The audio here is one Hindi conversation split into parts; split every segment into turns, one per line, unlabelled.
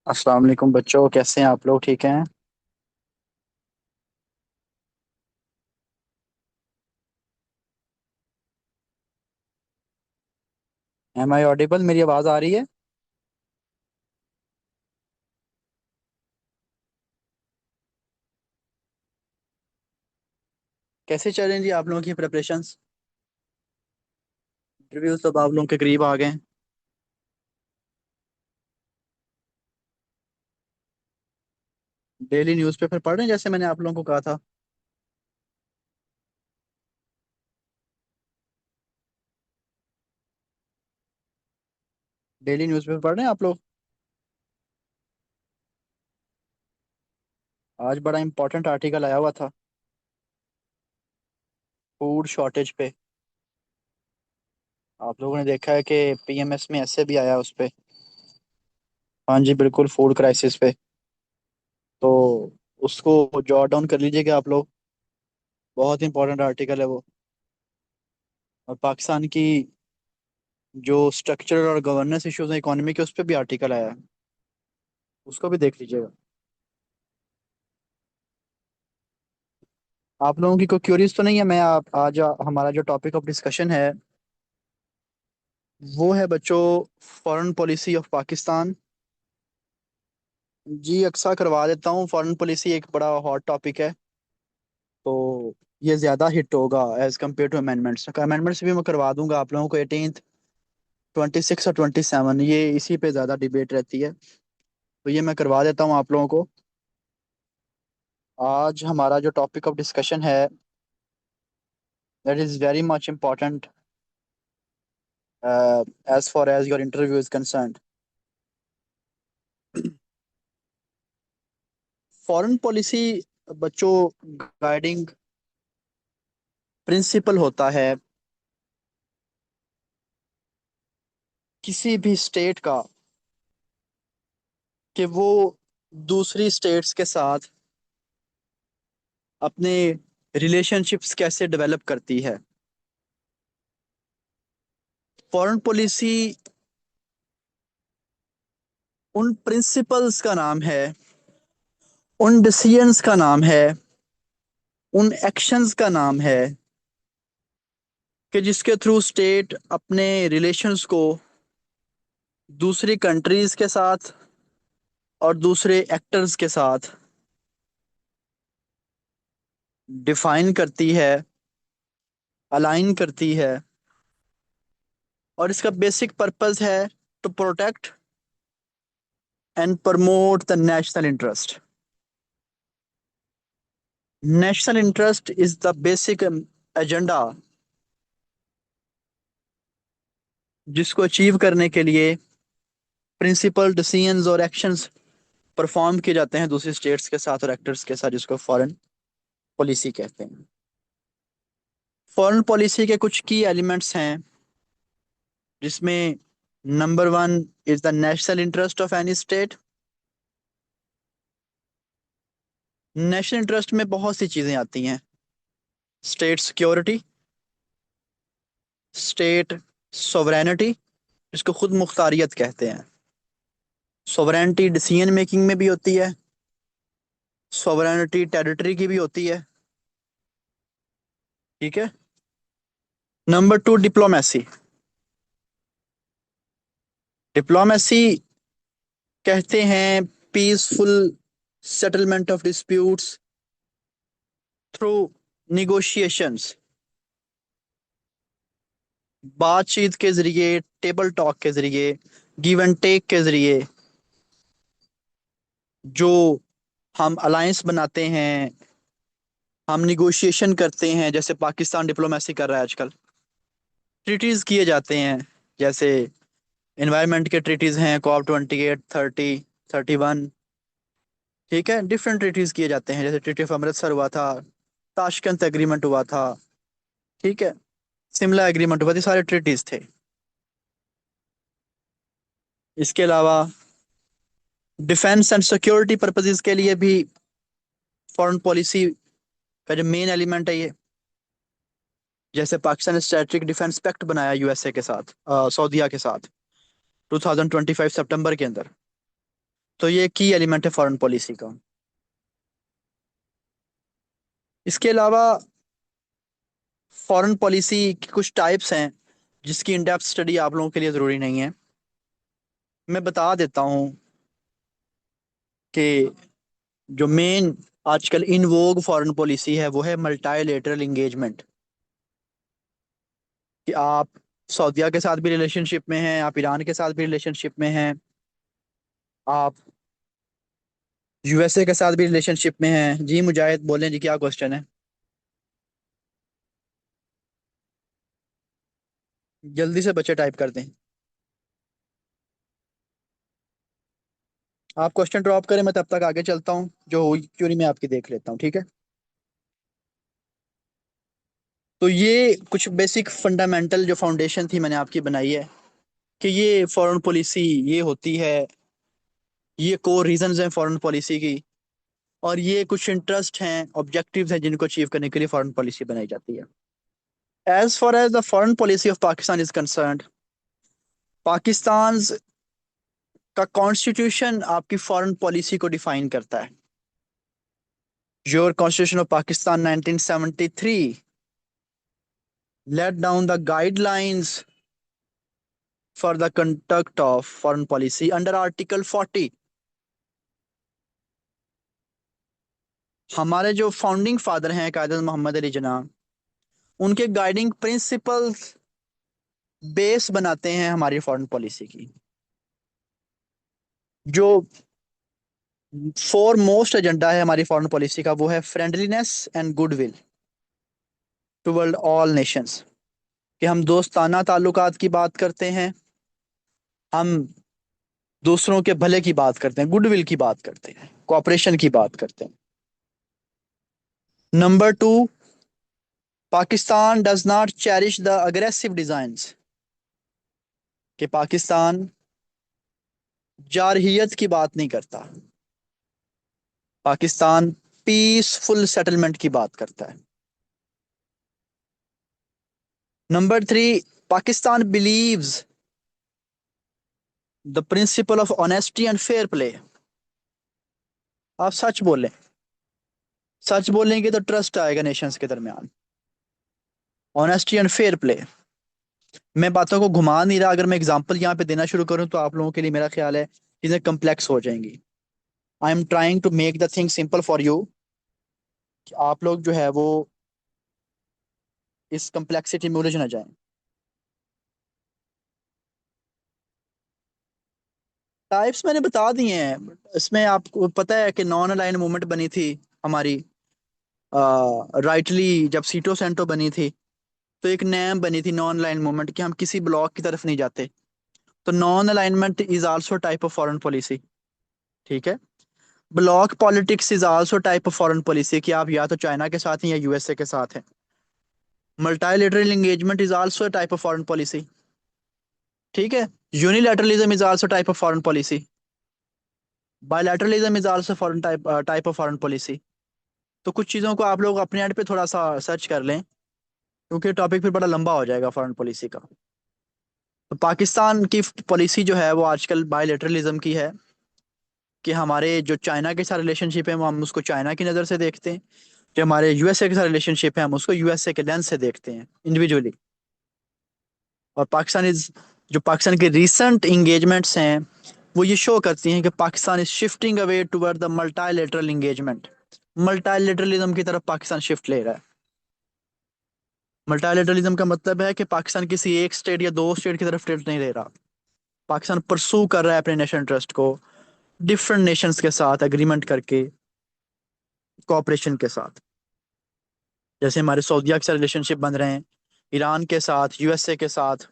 अस्सलाम वालेकुम बच्चों, कैसे हैं आप लोग? ठीक हैं? Am I audible? मेरी आवाज़ आ रही है? कैसे चल रही हैं जी आप लोगों की प्रिपरेशंस? इंटरव्यूज तो आप लोगों के करीब आ गए हैं। डेली न्यूज़पेपर पढ़ रहे हैं जैसे मैंने आप लोगों को कहा था? डेली न्यूज़पेपर पढ़ रहे हैं आप लोग? आज बड़ा इंपॉर्टेंट आर्टिकल आया हुआ था फूड शॉर्टेज पे। आप लोगों ने देखा है कि पीएमएस में ऐसे भी आया उस पे। हाँ जी, बिल्कुल, फूड क्राइसिस पे। तो उसको जॉट डाउन कर लीजिएगा आप लोग। बहुत इंपॉर्टेंट आर्टिकल है वो। और पाकिस्तान की जो स्ट्रक्चरल और गवर्नेंस इश्यूज हैं इकोनॉमी के, उस पर भी आर्टिकल आया है। उसको भी देख लीजिएगा। आप लोगों की कोई क्यूरीज तो नहीं है? मैं आप आज हमारा जो टॉपिक ऑफ डिस्कशन है वो है बच्चों, फॉरेन पॉलिसी ऑफ पाकिस्तान। जी, अक्सर करवा देता हूँ। फॉरेन पॉलिसी एक बड़ा हॉट टॉपिक है, तो ये ज़्यादा हिट होगा as compared to amendments. Amendments भी मैं करवा दूंगा आप लोगों को 18th, 26 और 27, ये इसी पे ज़्यादा डिबेट रहती है, तो ये मैं करवा देता हूँ आप लोगों को। आज हमारा जो टॉपिक ऑफ डिस्कशन है, that is very much important as far as your interview is concern. Foreign policy बच्चों, गाइडिंग प्रिंसिपल होता है किसी भी स्टेट का, कि वो दूसरी स्टेट्स के साथ अपने रिलेशनशिप्स कैसे डेवलप करती है। फॉरेन पॉलिसी उन प्रिंसिपल्स का नाम है, उन डिसीजंस का नाम है, उन एक्शंस का नाम है कि जिसके थ्रू स्टेट अपने रिलेशंस को दूसरी कंट्रीज के साथ और दूसरे एक्टर्स के साथ डिफाइन करती है, अलाइन करती है। और इसका बेसिक पर्पस है to protect and promote the national interest. National interest is the basic agenda, जिसको अचीव करने के लिए प्रिंसिपल डिसीजंस और एक्शंस परफॉर्म किए जाते हैं दूसरी स्टेट्स के साथ और एक्टर्स के साथ, जिसको फॉरेन पॉलिसी कहते हैं। फॉरेन पॉलिसी के कुछ की एलिमेंट्स हैं, जिसमें number one is the national interest of any state. National interest में बहुत सी चीजें आती हैं। स्टेट सिक्योरिटी, स्टेट सोवरेनिटी, जिसको खुद मुख्तारियत कहते हैं। सोवरेनिटी डिसीजन मेकिंग में भी होती है, सोवरेनिटी टेरिटरी की भी होती है। ठीक है। Number two, diplomacy. डिप्लोमेसी कहते हैं peaceful settlement of disputes through negotiations, बातचीत के जरिए, टेबल टॉक के जरिए, गिव एंड टेक के जरिए, जो हम अलायंस बनाते हैं, हम निगोशिएशन करते हैं, जैसे पाकिस्तान डिप्लोमेसी कर रहा है आजकल। ट्रीटीज किए जाते हैं, जैसे एनवायरनमेंट के ट्रीटीज हैं, कॉप 28, 30, 31। ठीक है, डिफरेंट ट्रीटीज किए जाते हैं, जैसे ट्रीटी ऑफ अमृतसर हुआ था, ताशकंद एग्रीमेंट हुआ था। ठीक है, शिमला एग्रीमेंट हुआ, ये सारे ट्रीटीज थे। इसके अलावा डिफेंस एंड सिक्योरिटी पर्पसेस के लिए भी फॉरेन पॉलिसी का जो मेन एलिमेंट है ये, जैसे पाकिस्तान ने स्ट्रेटेजिक डिफेंस पैक्ट बनाया यूएसए के साथ, सऊदीया के साथ, 2025 सितंबर के अंदर। तो ये की एलिमेंट है फॉरेन पॉलिसी का। इसके अलावा फॉरेन पॉलिसी की कुछ टाइप्स हैं जिसकी इन डेप्थ स्टडी आप लोगों के लिए ज़रूरी नहीं है। मैं बता देता हूँ कि जो मेन आजकल इन वोग फॉरेन पॉलिसी है वो है मल्टीलेटरल इंगेजमेंट। कि आप सऊदीया के साथ भी रिलेशनशिप में हैं, आप ईरान के साथ भी रिलेशनशिप में हैं, आप यूएसए के साथ भी रिलेशनशिप में हैं। जी मुजाहिद बोलें जी, क्या क्वेश्चन है? जल्दी से बच्चे टाइप कर दें। आप क्वेश्चन ड्रॉप करें, मैं तब तक आगे चलता हूँ, जो हुई क्यों नहीं मैं आपकी देख लेता हूँ, ठीक है? तो ये कुछ बेसिक फंडामेंटल जो फाउंडेशन थी मैंने आपकी बनाई है कि ये फॉरेन पॉलिसी ये होती है, ये कोर रीजंस हैं फॉरेन पॉलिसी की, और ये कुछ इंटरेस्ट हैं, ऑब्जेक्टिव्स हैं जिनको अचीव करने के लिए फॉरेन पॉलिसी बनाई जाती है। As far as the foreign policy of Pakistan is concerned, Pakistan का कॉन्स्टिट्यूशन आपकी फॉरेन पॉलिसी को डिफाइन करता है। Your constitution of Pakistan 1973 laid down the guidelines for the conduct of foreign policy under Article 40। हमारे जो फाउंडिंग फादर हैं कायदर मोहम्मद अली जिन्ना, उनके गाइडिंग प्रिंसिपल्स बेस बनाते हैं हमारी फॉरेन पॉलिसी की। जो फोर मोस्ट एजेंडा है हमारी फॉरेन पॉलिसी का वो है friendliness and goodwill toward all Nations. कि हम दोस्ताना ताल्लुकात की बात करते हैं, हम दूसरों के भले की बात करते हैं, गुडविल की बात करते हैं, कोऑपरेशन की बात करते हैं। Number two, Pakistan does not cherish the aggressive designs. कि पाकिस्तान जारहियत की बात नहीं करता, पाकिस्तान पीसफुल सेटलमेंट की बात करता है। Number three, Pakistan believes the principle of honesty and fair play. आप सच बोलें, सच बोलेंगे तो ट्रस्ट आएगा नेशंस के दरमियान। ऑनेस्टी एंड फेयर प्ले, मैं बातों को घुमा नहीं रहा, अगर मैं एग्जांपल यहाँ पे देना शुरू करूँ तो आप लोगों के लिए मेरा ख्याल है चीजें कम्प्लेक्स हो जाएंगी। I am trying to make the thing simple for you, कि आप लोग जो है वो इस कम्प्लेक्सिटी में उलझ ना जाएं। टाइप्स मैंने बता दिए हैं, इसमें आपको पता है कि नॉन अलाइन मूवमेंट बनी थी हमारी, राइटली जब सीटो सेंटो बनी थी तो एक नैम बनी थी नॉन अलाइन मूवमेंट, कि हम किसी ब्लॉक की तरफ नहीं जाते। तो non alignment is also type of foreign policy, ठीक है? Block politics is also type of foreign policy, कि आप या तो चाइना के साथ हैं या यूएसए के साथ हैं। Multilateral engagement is also type of foreign policy, ठीक है? Unilateralism is also type of foreign policy, bilateralism is also foreign type of foreign policy. तो कुछ चीज़ों को आप लोग अपने एंड पे थोड़ा सा सर्च कर लें, क्योंकि टॉपिक फिर बड़ा लंबा हो जाएगा फॉरेन पॉलिसी का। तो पाकिस्तान की पॉलिसी जो है वो आजकल बायलैटरलिज्म की है, कि हमारे जो चाइना के साथ रिलेशनशिप है वो हम उसको चाइना की नज़र से देखते हैं, जो हमारे यूएसए के साथ रिलेशनशिप है हम उसको यूएसए के लेंस से देखते हैं इंडिविजुअली। और जो पाकिस्तान के रीसेंट इंगेजमेंट्स हैं वो ये शो करती हैं कि Pakistan is shifting away toward the multilateral engagement. Multilateralism की तरफ पाकिस्तान शिफ्ट ले रहा है। मल्टीलेटरलिज्म का मतलब है कि पाकिस्तान किसी एक स्टेट या दो स्टेट की तरफ शिफ्ट नहीं ले रहा, पाकिस्तान परसू कर रहा है अपने नेशनल इंटरेस्ट को डिफरेंट नेशंस के साथ एग्रीमेंट करके, कोऑपरेशन के साथ। जैसे हमारे सऊदीया के साथ रिलेशनशिप बन रहे हैं, ईरान के साथ, यूएसए के साथ,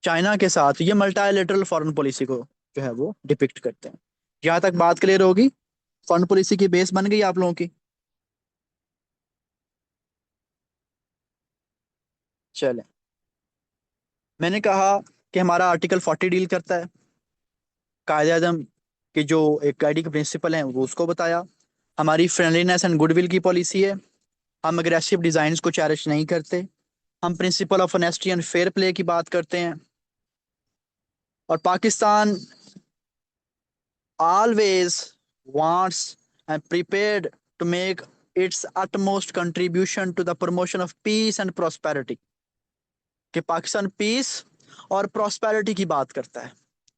चाइना के साथ, ये मल्टीलेटरल फॉरेन पॉलिसी को जो है वो डिपिक्ट करते हैं। यहाँ तक बात क्लियर होगी? फॉरेन पॉलिसी की बेस बन गई आप लोगों की? चलें, मैंने कहा कि हमारा आर्टिकल 40 डील करता है, कायदे आजम के जो एक आईडी के प्रिंसिपल हैं वो उसको बताया। हमारी फ्रेंडलीनेस एंड गुडविल की पॉलिसी है, हम अग्रेसिव डिजाइन को चैरिश नहीं करते, हम principal of honesty and fair play की बात करते हैं। और Pakistan always wants and prepared to make its utmost contribution to the promotion of peace and prosperity. कि पाकिस्तान पीस और प्रॉस्पेरिटी की बात करता है।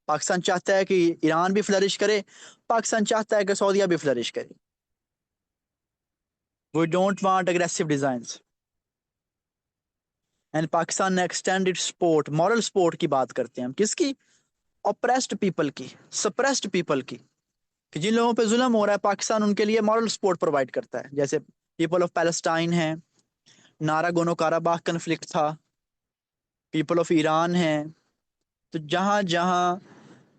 पाकिस्तान चाहता है कि ईरान भी फ्लरिश करे, पाकिस्तान चाहता है कि सऊदीया भी फ्लरिश करे। We don't want aggressive designs. And Pakistan ने extend its support, moral support की बात करते हैं हम, किसकी? ऑप्रेस्ड पीपल की, सप्रेस्ड पीपल की, कि जिन लोगों पे जुल्म हो रहा है पाकिस्तान उनके लिए मॉरल सपोर्ट प्रोवाइड करता है। जैसे पीपल ऑफ पैलेस्टाइन है, नारागोनो काराबाख कन्फ्लिक्ट था, पीपल ऑफ ईरान है। तो जहां जहां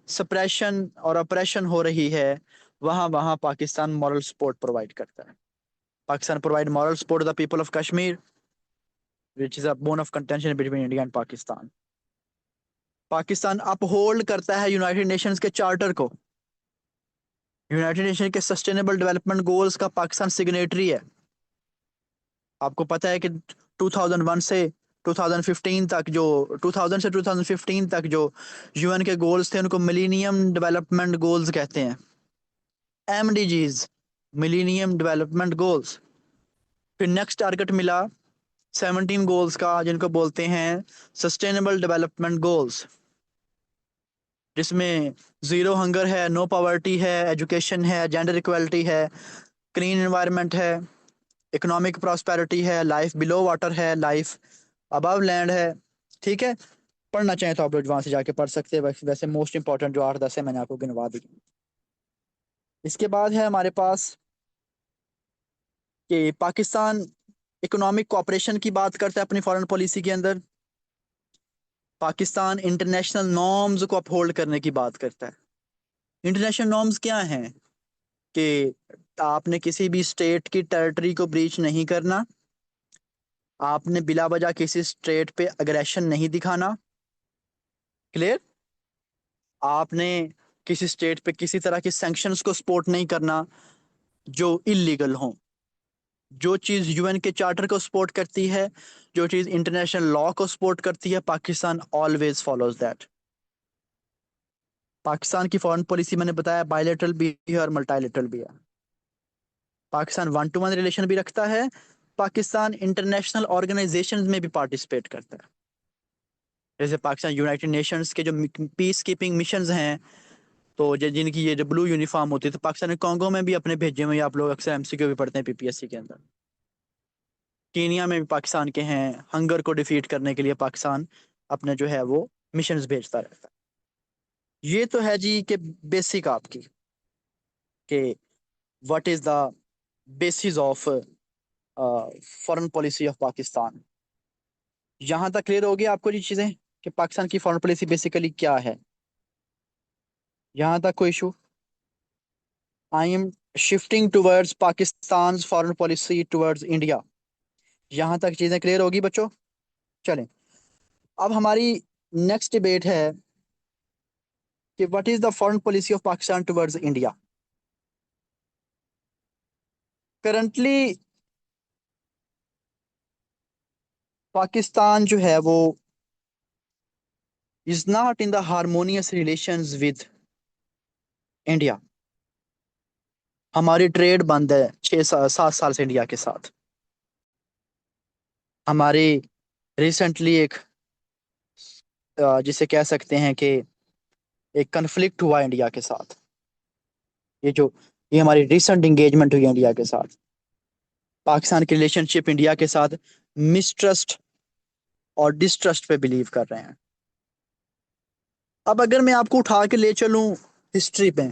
सप्रेशन और ऑपरेशन हो रही है वहां वहां पाकिस्तान मॉरल सपोर्ट प्रोवाइड करता है। Pakistan provide moral support to the people of Kashmir which is a bone of contention between India and Pakistan. Pakistan uphold करता है यूनाइटेड नेशंस के चार्टर को। यूनाइटेड नेशन के सस्टेनेबल डेवलपमेंट गोल्स का पाकिस्तान सिग्नेटरी है। आपको पता है कि 2001 से 2015 तक जो 2000 से 2015 तक जो यूएन के गोल्स थे उनको मिलीनियम डेवलपमेंट गोल्स कहते हैं, एमडीजीज, मिलीनियम डेवलपमेंट गोल्स। फिर नेक्स्ट टारगेट मिला 17 गोल्स का जिनको बोलते हैं सस्टेनेबल डेवलपमेंट गोल्स, जिसमें जीरो हंगर है, नो पॉवर्टी है, एजुकेशन है, जेंडर इक्वलिटी है, क्लीन एनवायरनमेंट है, इकोनॉमिक प्रॉस्पेरिटी है, लाइफ बिलो वाटर है, लाइफ अबव लैंड है। ठीक है, पढ़ना चाहें तो आप लोग वहां से जाके पढ़ सकते हैं। वैसे मोस्ट इंपॉर्टेंट जो 8-10 है मैंने आपको गिनवा दी। इसके बाद है हमारे पास कि पाकिस्तान इकोनॉमिक कोऑपरेशन की बात करता है अपनी फॉरेन पॉलिसी के अंदर। पाकिस्तान इंटरनेशनल नॉर्म्स को अपहोल्ड करने की बात करता है। इंटरनेशनल नॉर्म्स क्या हैं? कि आपने किसी भी स्टेट की टेरिटरी को ब्रीच नहीं करना, आपने बिला वजह किसी स्टेट पे अग्रेशन नहीं दिखाना, क्लियर? आपने किसी स्टेट पे किसी तरह की सैंक्शंस को सपोर्ट नहीं करना जो इलीगल हों। जो चीज़ यूएन के चार्टर को सपोर्ट करती है, जो चीज़ इंटरनेशनल लॉ को सपोर्ट करती है, Pakistan always follows that. Pakistan की फॉरेन पॉलिसी मैंने बताया बायलैटरल भी है और मल्टीलैटरल भी है। पाकिस्तान 1-to-1 रिलेशन भी रखता है, पाकिस्तान इंटरनेशनल ऑर्गेनाइजेशंस में भी पार्टिसिपेट करता है। जैसे पाकिस्तान यूनाइटेड नेशंस के जो पीस कीपिंग मिशंस हैं, तो जिनकी ये जो ब्लू यूनिफॉर्म होती है, तो पाकिस्तान ने कांगो में भी अपने भेजे हुए, आप लोग अक्सर एमसीक्यू भी पढ़ते हैं पीपीएससी के अंदर। कीनिया में भी पाकिस्तान के हैं, हंगर को डिफीट करने के लिए पाकिस्तान अपने जो है वो मिशंस भेजता रहता है। ये तो है जी कि बेसिक आपकी कि what is the basis of foreign policy of Pakistan. यहाँ तक क्लियर हो गया आपको ये चीजें कि पाकिस्तान की फॉरेन पॉलिसी बेसिकली क्या है? यहाँ तक कोई issue? I am shifting towards Pakistan foreign policy towards India. यहाँ तक चीजें क्लियर होगी बच्चों? चलें, अब हमारी नेक्स्ट डिबेट है कि what is the foreign policy of Pakistan towards India. Currently Pakistan जो है वो is not in the harmonious relations with India. हमारी ट्रेड बंद है 6-7 साल से इंडिया के साथ। हमारी रिसेंटली एक जिसे कह सकते हैं कि एक कन्फ्लिक्ट हुआ इंडिया के साथ। ये हमारी रिसेंट इंगेजमेंट हुई है इंडिया के साथ। पाकिस्तान की रिलेशनशिप इंडिया के साथ मिसट्रस्ट और डिस्ट्रस्ट पे बिलीव कर रहे हैं। अब अगर मैं आपको उठा के ले चलूं हिस्ट्री पे,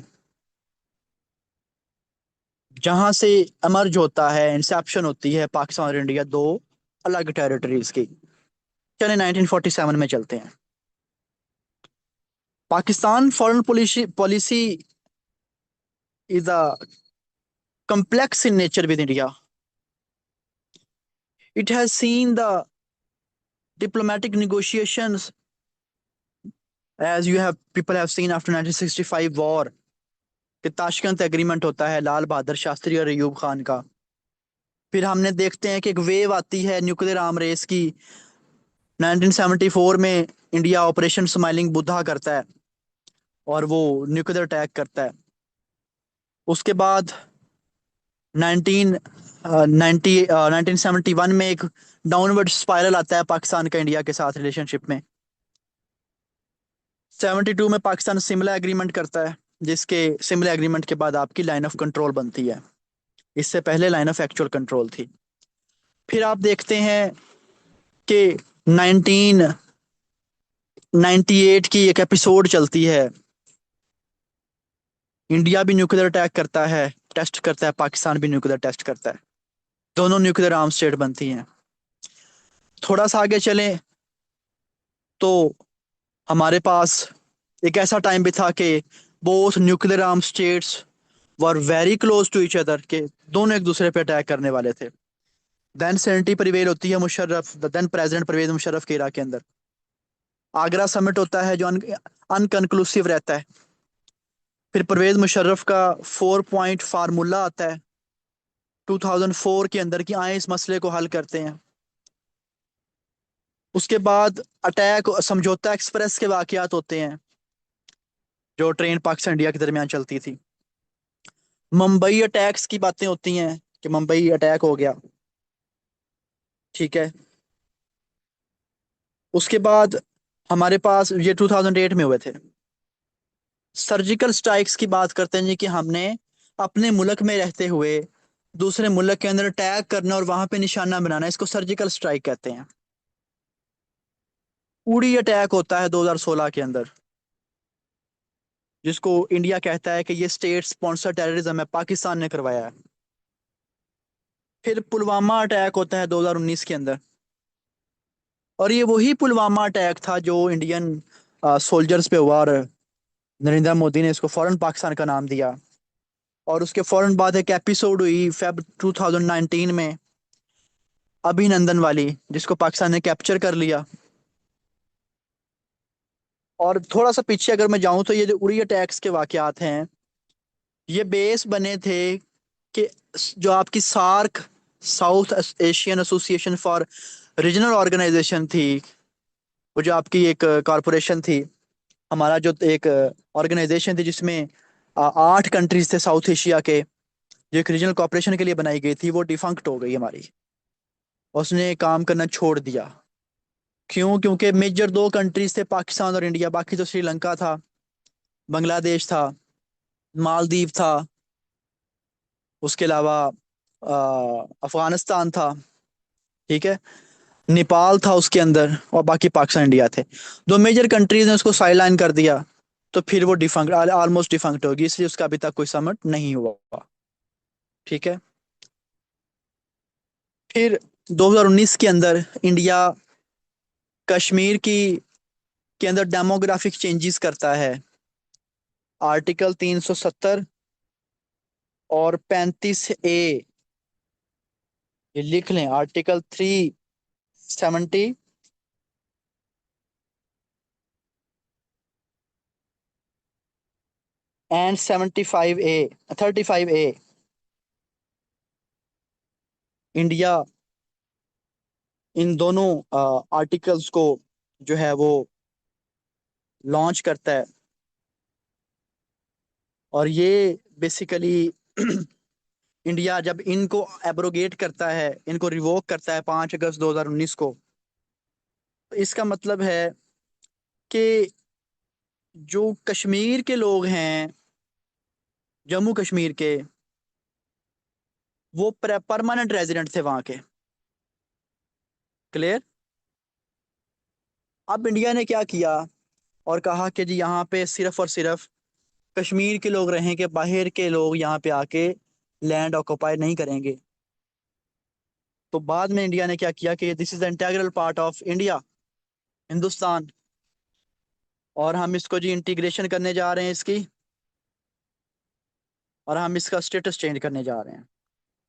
जहां से एमर्ज होता है, इंसेप्शन होती है पाकिस्तान और इंडिया दो अलग टेरिटरीज की। चले 1947 में चलते हैं। Pakistan foreign policy policy is a complex in nature with India. It has seen the diplomatic negotiations, as you have people have seen after 1965 war, कि ताशकंद एग्रीमेंट होता है लाल बहादुर शास्त्री और अयूब खान का। फिर हमने देखते हैं कि एक वेव आती है न्यूक्लियर आर्म रेस की। 1974 में इंडिया ऑपरेशन स्माइलिंग बुद्धा करता है और वो न्यूक्लियर अटैक करता है। उसके बाद 1971 में एक डाउनवर्ड स्पाइरल आता है पाकिस्तान का इंडिया के साथ रिलेशनशिप में। 72 में पाकिस्तान सिमला एग्रीमेंट करता है, जिसके सिमला एग्रीमेंट के बाद आपकी लाइन ऑफ कंट्रोल बनती है। इससे पहले लाइन ऑफ एक्चुअल कंट्रोल थी। फिर आप देखते हैं कि 1998 की एक एपिसोड चलती है। इंडिया भी न्यूक्लियर अटैक करता है, टेस्ट करता है, पाकिस्तान भी न्यूक्लियर टेस्ट करता है। दोनों न्यूक्लियर आर्म स्टेट बनती हैं। थोड़ा सा आगे चलें तो हमारे पास एक ऐसा टाइम भी था कि both nuclear arm states were very close to each other, के दोनों एक दूसरे पे अटैक करने वाले थे। देन सेनेटी प्रिवेल होती है मुशर्रफ, देन प्रेसिडेंट परवेज मुशर्रफ के इरा के अंदर। आगरा समिट होता है जो अनकंक्लूसिव रहता है। फिर परवेज मुशर्रफ का 4 पॉइंट फार्मूला आता है 2004 के अंदर, कि आए इस मसले को हल करते हैं। उसके बाद अटैक समझौता एक्सप्रेस के वाकयात होते हैं, जो ट्रेन पाकिस्तान इंडिया के दरमियान चलती थी। मुंबई अटैक्स की बातें होती हैं कि मुंबई अटैक हो गया, ठीक है। उसके बाद हमारे पास ये 2008 में हुए थे। सर्जिकल स्ट्राइक्स की बात करते हैं जी, कि हमने अपने मुल्क में रहते हुए दूसरे मुल्क के अंदर अटैक करना और वहां पे निशाना बनाना, इसको सर्जिकल स्ट्राइक कहते हैं। उड़ी अटैक होता है 2016 के अंदर, जिसको इंडिया कहता है कि ये स्टेट स्पॉन्सर टेररिज्म है, पाकिस्तान ने करवाया है। फिर पुलवामा अटैक होता है 2019 के अंदर, और ये वही पुलवामा अटैक था जो इंडियन सोल्जर्स पे हुआ, और नरेंद्र मोदी ने इसको फौरन पाकिस्तान का नाम दिया। और उसके फौरन बाद एक एपिसोड हुई फेब 2019 में, अभिनंदन वाली, जिसको पाकिस्तान ने कैप्चर कर लिया। और थोड़ा सा पीछे अगर मैं जाऊं तो ये जो उड़ी अटैक्स के वाकयात हैं, ये बेस बने थे कि जो आपकी SAARC, South Asian Association for Regional Organization थी, वो जो आपकी एक कॉरपोरेशन थी, हमारा जो एक ऑर्गेनाइजेशन थी जिसमें 8 कंट्रीज थे साउथ एशिया के, जो एक रीजनल कॉपरेशन के लिए बनाई गई थी, वो डिफंक्ट हो गई हमारी। उसने काम करना छोड़ दिया। क्यों? क्योंकि मेजर 2 कंट्रीज थे, पाकिस्तान और इंडिया, बाकी तो श्रीलंका था, बांग्लादेश था, मालदीव था, उसके अलावा अफगानिस्तान था, ठीक है, नेपाल था उसके अंदर, और बाकी पाकिस्तान इंडिया थे। 2 मेजर कंट्रीज ने उसको साइडलाइन कर दिया, तो फिर वो डिफंक्ट, ऑलमोस्ट डिफंक्ट होगी, इसलिए उसका अभी तक कोई समिट नहीं हुआ, ठीक है। फिर 2019 के अंदर इंडिया कश्मीर की के अंदर डेमोग्राफिक चेंजेस करता है। आर्टिकल 370 और 35A, ये लिख लें, article 370 and 75A, 35A, India in दोनों आर्टिकल्स को जो है वो लॉन्च करता है। और ये बेसिकली इंडिया जब इनको एब्रोगेट करता है, इनको रिवोक करता है 5 अगस्त 2019 को, तो इसका मतलब है कि जो कश्मीर के लोग हैं, जम्मू कश्मीर के, वो परमानेंट रेजिडेंट थे वहां के। क्लियर? अब इंडिया ने क्या किया और कहा कि जी यहाँ पे सिर्फ और सिर्फ कश्मीर के लोग रहेंगे, बाहर के लोग यहाँ पे आके लैंड ऑक्युपाई नहीं करेंगे। तो बाद में इंडिया ने क्या किया कि this is integral part of India, Hindustan, और हम इसको जी इंटीग्रेशन करने जा रहे हैं इसकी, और हम इसका स्टेटस चेंज करने जा रहे हैं।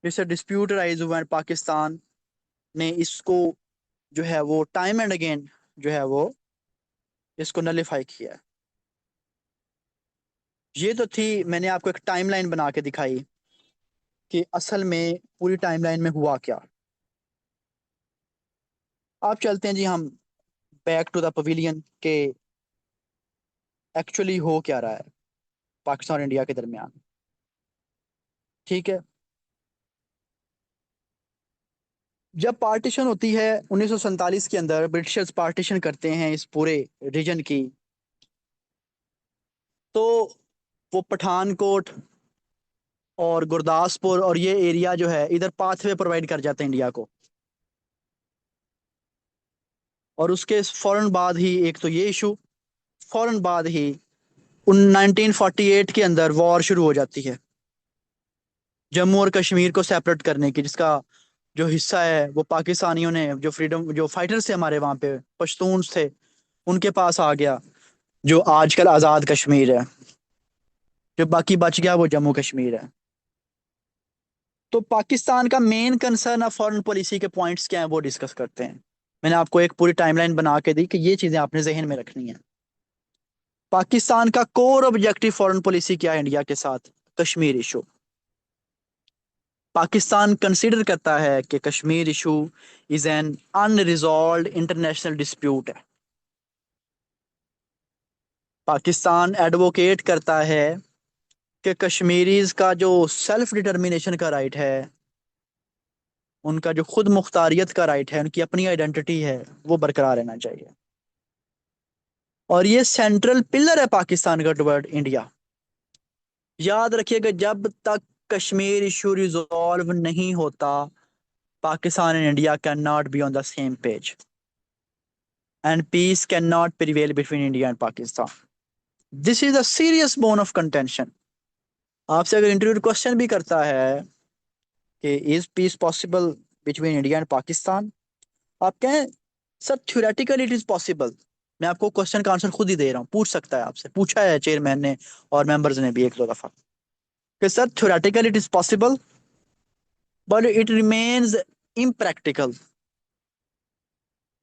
इससे डिस्प्यूट राइज हुआ, पाकिस्तान ने इसको जो है वो टाइम एंड अगेन जो है वो इसको नलीफाई किया है। ये तो थी, मैंने आपको एक टाइमलाइन बना के दिखाई कि असल में पूरी टाइमलाइन में हुआ क्या। आप चलते हैं जी हम बैक टू द पवेलियन के एक्चुअली हो क्या रहा है पाकिस्तान और इंडिया के दरमियान। ठीक है। जब पार्टीशन होती है 1947 के अंदर, ब्रिटिशर्स पार्टीशन करते हैं इस पूरे रीजन की, तो वो पठानकोट और गुरदासपुर और ये एरिया जो है इधर पाथवे प्रोवाइड कर जाते हैं इंडिया को। और उसके फौरन बाद ही एक तो ये इशू, फौरन बाद ही उन 1948 के अंदर वॉर शुरू हो जाती है जम्मू और कश्मीर को सेपरेट करने की, जिसका जो हिस्सा है वो पाकिस्तानियों ने, जो फ्रीडम जो फाइटर्स थे हमारे वहाँ पे पश्तून्स थे, उनके पास आ गया, जो आजकल आज़ाद कश्मीर है। जो बाकी बच गया वो जम्मू कश्मीर है। तो पाकिस्तान का मेन कंसर्न अब फॉरेन पॉलिसी के पॉइंट्स क्या हैं वो डिस्कस करते हैं। मैंने आपको एक पूरी टाइमलाइन बना के दी कि ये चीज़ें आपने जहन में रखनी है। पाकिस्तान का कोर ऑब्जेक्टिव फॉरेन पॉलिसी क्या है इंडिया के साथ? कश्मीर इशू। पाकिस्तान कंसीडर करता है कि Kashmir issue is an unresolved international dispute है। पाकिस्तान एडवोकेट करता है कि कश्मीरीज का जो सेल्फ डिटर्मिनेशन का राइट है, उनका जो खुद मुख्तारियत का राइट है, उनकी अपनी आइडेंटिटी है, वो बरकरार रहना चाहिए। और ये सेंट्रल पिलर है पाकिस्तान का टुवर्ड इंडिया। याद रखिएगा, जब तक कश्मीर इशू रिजॉल्व नहीं होता, Pakistan and India can not be on the same page and piece can not prevail between India and Pakistan. This is a serious bone of contention. आपसे अगर इंटरव्यू क्वेश्चन भी करता है कि is peace possible between India and Pakistan, आप कहें sir theoretically it is possible. मैं आपको क्वेश्चन का आंसर खुद ही दे रहा हूँ, पूछ सकता है आपसे, पूछा है चेयरमैन ने और मेंबर्स ने भी एक दो दफा कि sir theoretically it is possible but it remains impractical.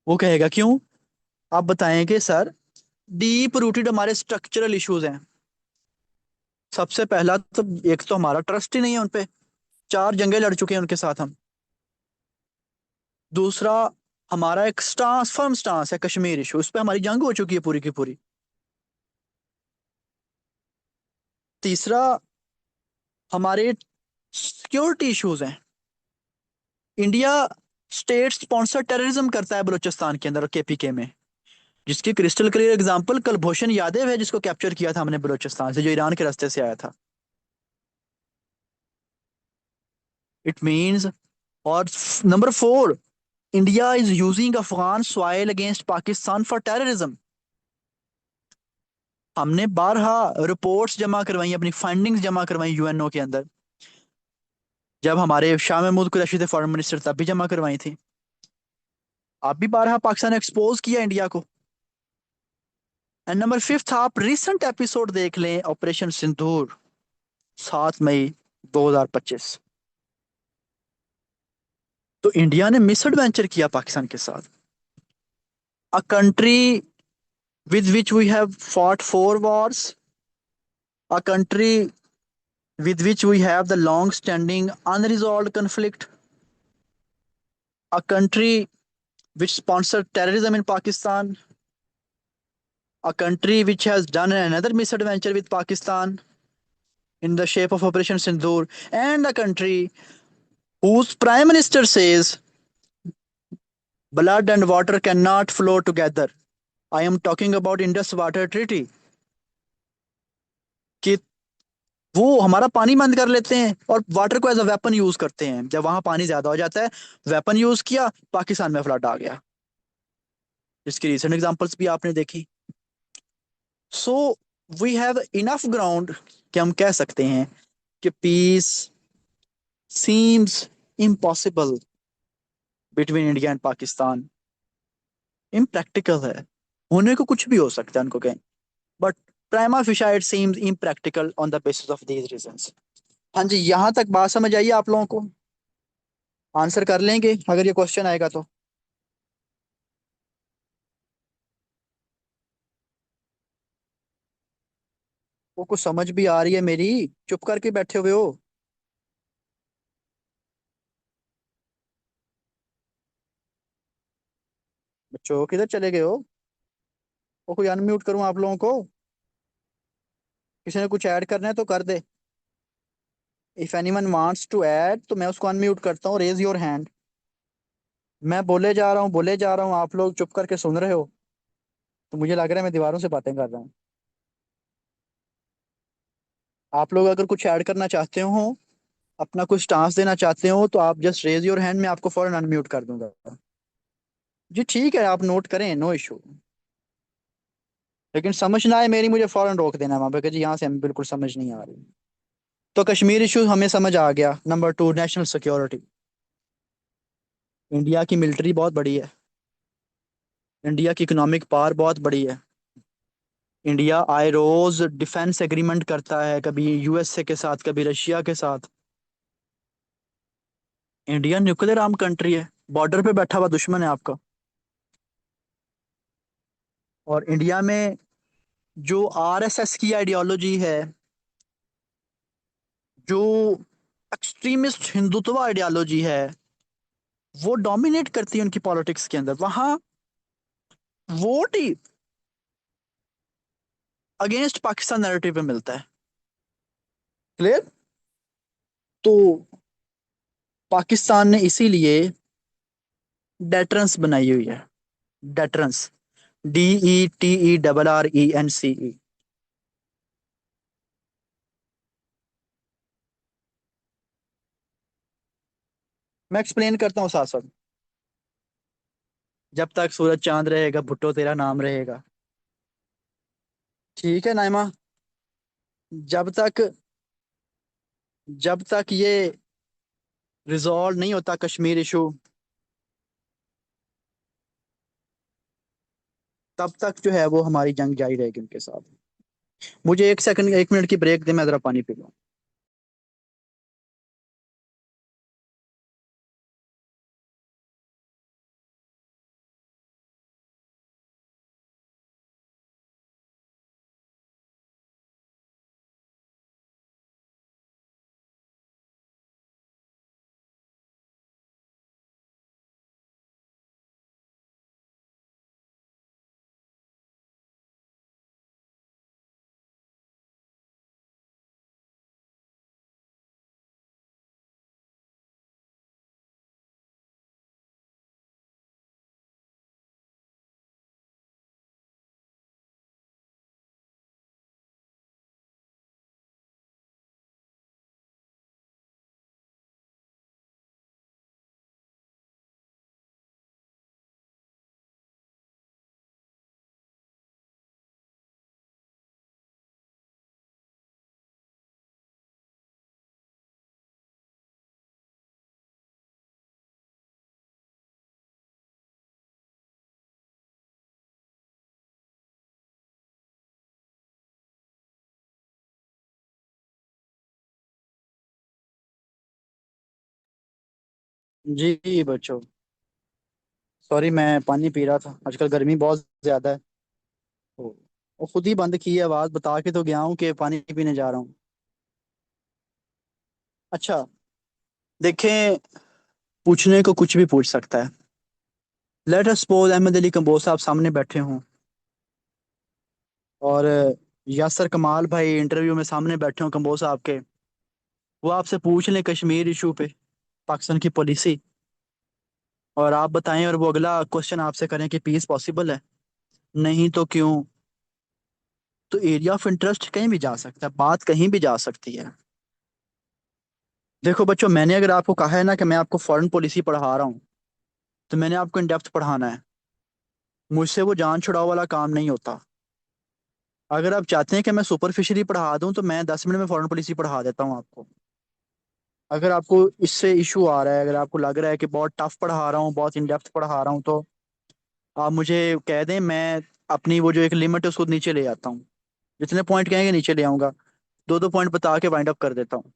वो कहेगा क्यों? आप बताएं कि सर डीप रूटेड हमारे स्ट्रक्चरल इश्यूज हैं। सबसे पहला तो एक तो हमारा ट्रस्ट ही नहीं है उनपे, 4 जंगें लड़ चुके हैं उनके साथ हम। दूसरा, हमारा एक स्टांस, फर्म स्टांस है कश्मीर इशू, उस पर हमारी जंग हो चुकी है पूरी की पूरी। तीसरा, हमारे सिक्योरिटी इश्यूज हैं। इंडिया स्टेट स्पॉन्सर टेररिज्म करता है बलूचिस्तान के अंदर और केपीके में, जिसकी crystal clear example Kulbhushan Yadav है, जिसको कैप्चर किया था हमने बलूचिस्तान से, जो ईरान के रास्ते से आया था। It means. और number 4, India is using Afghan soil against Pakistan for terrorism. हमने बारहा रिपोर्ट्स जमा करवाई, अपनी फाइंडिंग्स जमा करवाई यूएनओ के अंदर। जब हमारे शाह महमूद कुरैशी थे फॉरेन मिनिस्टर, तब भी जमा करवाई थी। आप भी बारहा पाकिस्तान ने एक्सपोज किया इंडिया को। एंड नंबर 5, आप रिसेंट एपिसोड देख लें ऑपरेशन सिंदूर, 7 मई 2025। तो इंडिया ने मिस एडवेंचर किया पाकिस्तान के साथ। A country with which we have fought 4 wars, a country with which we have the long standing unresolved conflict, a country which sponsored terrorism in Pakistan, a country which has done another misadventure with Pakistan in the shape of Operation Sindoor, and a country whose prime minister says blood and water cannot flow together. I am talking about Indus Water Treaty, कि वो हमारा पानी बंद कर लेते हैं और वाटर को एज अ वेपन यूज करते हैं। जब वहां पानी ज्यादा हो जाता है, वेपन यूज किया, पाकिस्तान में फ्लड आ गया, जिसकी रिसेंट एग्जांपल्स भी आपने देखी। So we have enough ground कि हम कह सकते हैं कि peace seems impossible between India and Pakistan. Impractical है, होने को कुछ भी हो सकता है उनको कहें, but prima facie it seems impractical on the basis of these reasons. हाँ जी, यहाँ तक बात समझ आइए आप लोगों को? आंसर कर लेंगे अगर ये क्वेश्चन आएगा तो? वो कुछ समझ भी आ रही है मेरी? चुप करके बैठे हुए हो? बच्चों किधर चले गए हो? वो कोई अनम्यूट करूं आप लोगों को? किसी ने कुछ ऐड करना है तो कर दे। If anyone wants to add तो मैं उसको अनम्यूट करता हूँ, रेज योर हैंड। मैं बोले जा रहा हूँ, बोले जा रहा हूँ, आप लोग चुप करके सुन रहे हो, तो मुझे लग रहा है मैं दीवारों से बातें कर रहा हूँ। आप लोग अगर कुछ ऐड करना चाहते हो, अपना कुछ स्टांस देना चाहते हो, तो आप जस्ट रेज योर हैंड, मैं आपको फौरन अनम्यूट कर दूंगा। जी ठीक है, आप नोट करें, नो इशू। लेकिन समझ ना आए मेरी, मुझे फौरन रोक देना वहां पे कि जी यहाँ से हमें बिल्कुल समझ नहीं आ रही। तो कश्मीर इशू हमें समझ आ गया। Number two, national security. India की मिलिट्री बहुत बड़ी है। इंडिया की इकोनॉमिक पावर बहुत बड़ी है। इंडिया आए रोज डिफेंस एग्रीमेंट करता है, कभी यूएसए के साथ, कभी रशिया के साथ। इंडिया न्यूक्लियर आर्म कंट्री है, बॉर्डर पे बैठा हुआ दुश्मन है आपका। और इंडिया में जो आरएसएस की आइडियोलॉजी है, जो एक्सट्रीमिस्ट हिंदुत्व आइडियोलॉजी है, वो डोमिनेट करती है उनकी पॉलिटिक्स के अंदर। वहां वोट ही अगेंस्ट पाकिस्तान नैरेटिव में मिलता है। क्लियर? तो पाकिस्तान ने इसीलिए डेटरेंस बनाई हुई है। Deterrence, DETERRENCE। मैं एक्सप्लेन करता हूँ साथ साथ। जब तक सूरज चांद रहेगा, भुट्टो तेरा नाम रहेगा। ठीक है नाइमा। जब तक जब तक ये रिजॉल्व नहीं होता कश्मीर इशू, तब तक जो है वो हमारी जंग जारी रहेगी उनके साथ। मुझे एक सेकंड, 1 मिनट की ब्रेक दे, मैं जरा पानी पी लूँ। जी बच्चों, सॉरी, मैं पानी पी रहा था, आजकल गर्मी बहुत ज्यादा है। तो वो खुद ही बंद की है आवाज, बता के तो गया हूँ कि पानी पीने जा रहा हूँ। अच्छा, देखें, पूछने को कुछ भी पूछ सकता है। Let us suppose Ahmed Ali Kamboj साहब सामने बैठे हों, और यासर कमाल भाई इंटरव्यू में सामने बैठे हों कंबोज साहब के। वो आपसे पूछ लें कश्मीर इशू पे, पाकिस्तान की पॉलिसी, और आप बताएं, और वो अगला क्वेश्चन आपसे करें कि पीस पॉसिबल है, नहीं तो क्यों। तो एरिया ऑफ इंटरेस्ट कहीं भी जा सकता है, बात कहीं भी जा सकती है। देखो बच्चों, मैंने अगर आपको कहा है ना कि मैं आपको फॉरेन पॉलिसी पढ़ा रहा हूँ, तो मैंने आपको इन डेप्थ पढ़ाना है। मुझसे वो जान छुड़ाओ वाला काम नहीं होता। अगर आप चाहते हैं कि मैं सुपरफिशियली पढ़ा दूं, तो मैं 10 मिनट में फॉरेन पॉलिसी पढ़ा देता हूँ आपको। अगर आपको इससे इशू आ रहा है, अगर आपको लग रहा है कि बहुत टफ पढ़ा रहा हूँ, बहुत इन डेप्थ पढ़ा रहा हूँ, तो आप मुझे कह दें, मैं अपनी वो जो एक लिमिट है उसको नीचे ले आता हूँ। जितने पॉइंट कहेंगे नीचे ले आऊंगा। दो दो पॉइंट बता के वाइंड अप कर देता हूँ।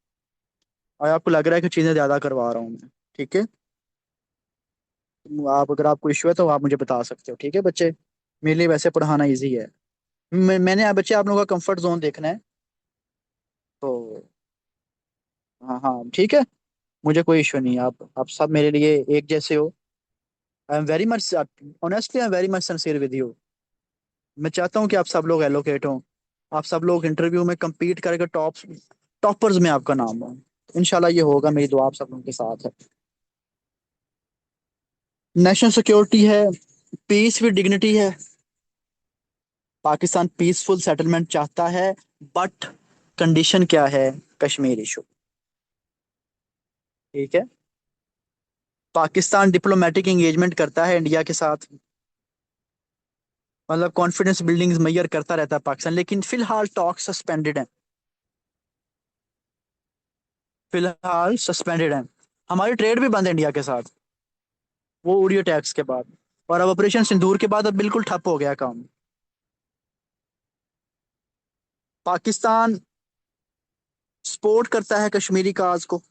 और आपको लग रहा है कि चीज़ें ज़्यादा करवा रहा हूँ मैं, ठीक है। आप, अगर आपको इशू है तो आप मुझे बता सकते हो, ठीक है बच्चे। मेरे लिए वैसे पढ़ाना इजी है। मैंने बच्चे आप लोगों का कंफर्ट जोन देखना है। तो हाँ हाँ ठीक है, मुझे कोई इशू नहीं है। आप सब मेरे लिए एक जैसे हो। I am very much, honestly I am very much sincere with you. मैं चाहता हूँ कि आप सब लोग एलोकेट हों, आप सब लोग इंटरव्यू में compete करके टॉपर्स में आपका नाम हो। इंशाल्लाह ये होगा, मेरी दुआ आप सब लोगों के साथ है। नेशनल सिक्योरिटी है, पीस विद डिग्निटी है। पाकिस्तान पीसफुल सेटलमेंट चाहता है, बट कंडीशन क्या है? कश्मीर इशू। ठीक है। पाकिस्तान डिप्लोमेटिक एंगेजमेंट करता है इंडिया के साथ, मतलब कॉन्फिडेंस बिल्डिंग मैयर करता रहता है पाकिस्तान, लेकिन फिलहाल टॉक सस्पेंडेड है। फिलहाल सस्पेंडेड है। हमारी ट्रेड भी बंद है इंडिया के साथ, वो उड़ी अटैक्स के बाद। और अब ऑपरेशन सिंदूर के बाद अब बिल्कुल ठप हो गया काम। पाकिस्तान सपोर्ट करता है कश्मीरी काज को।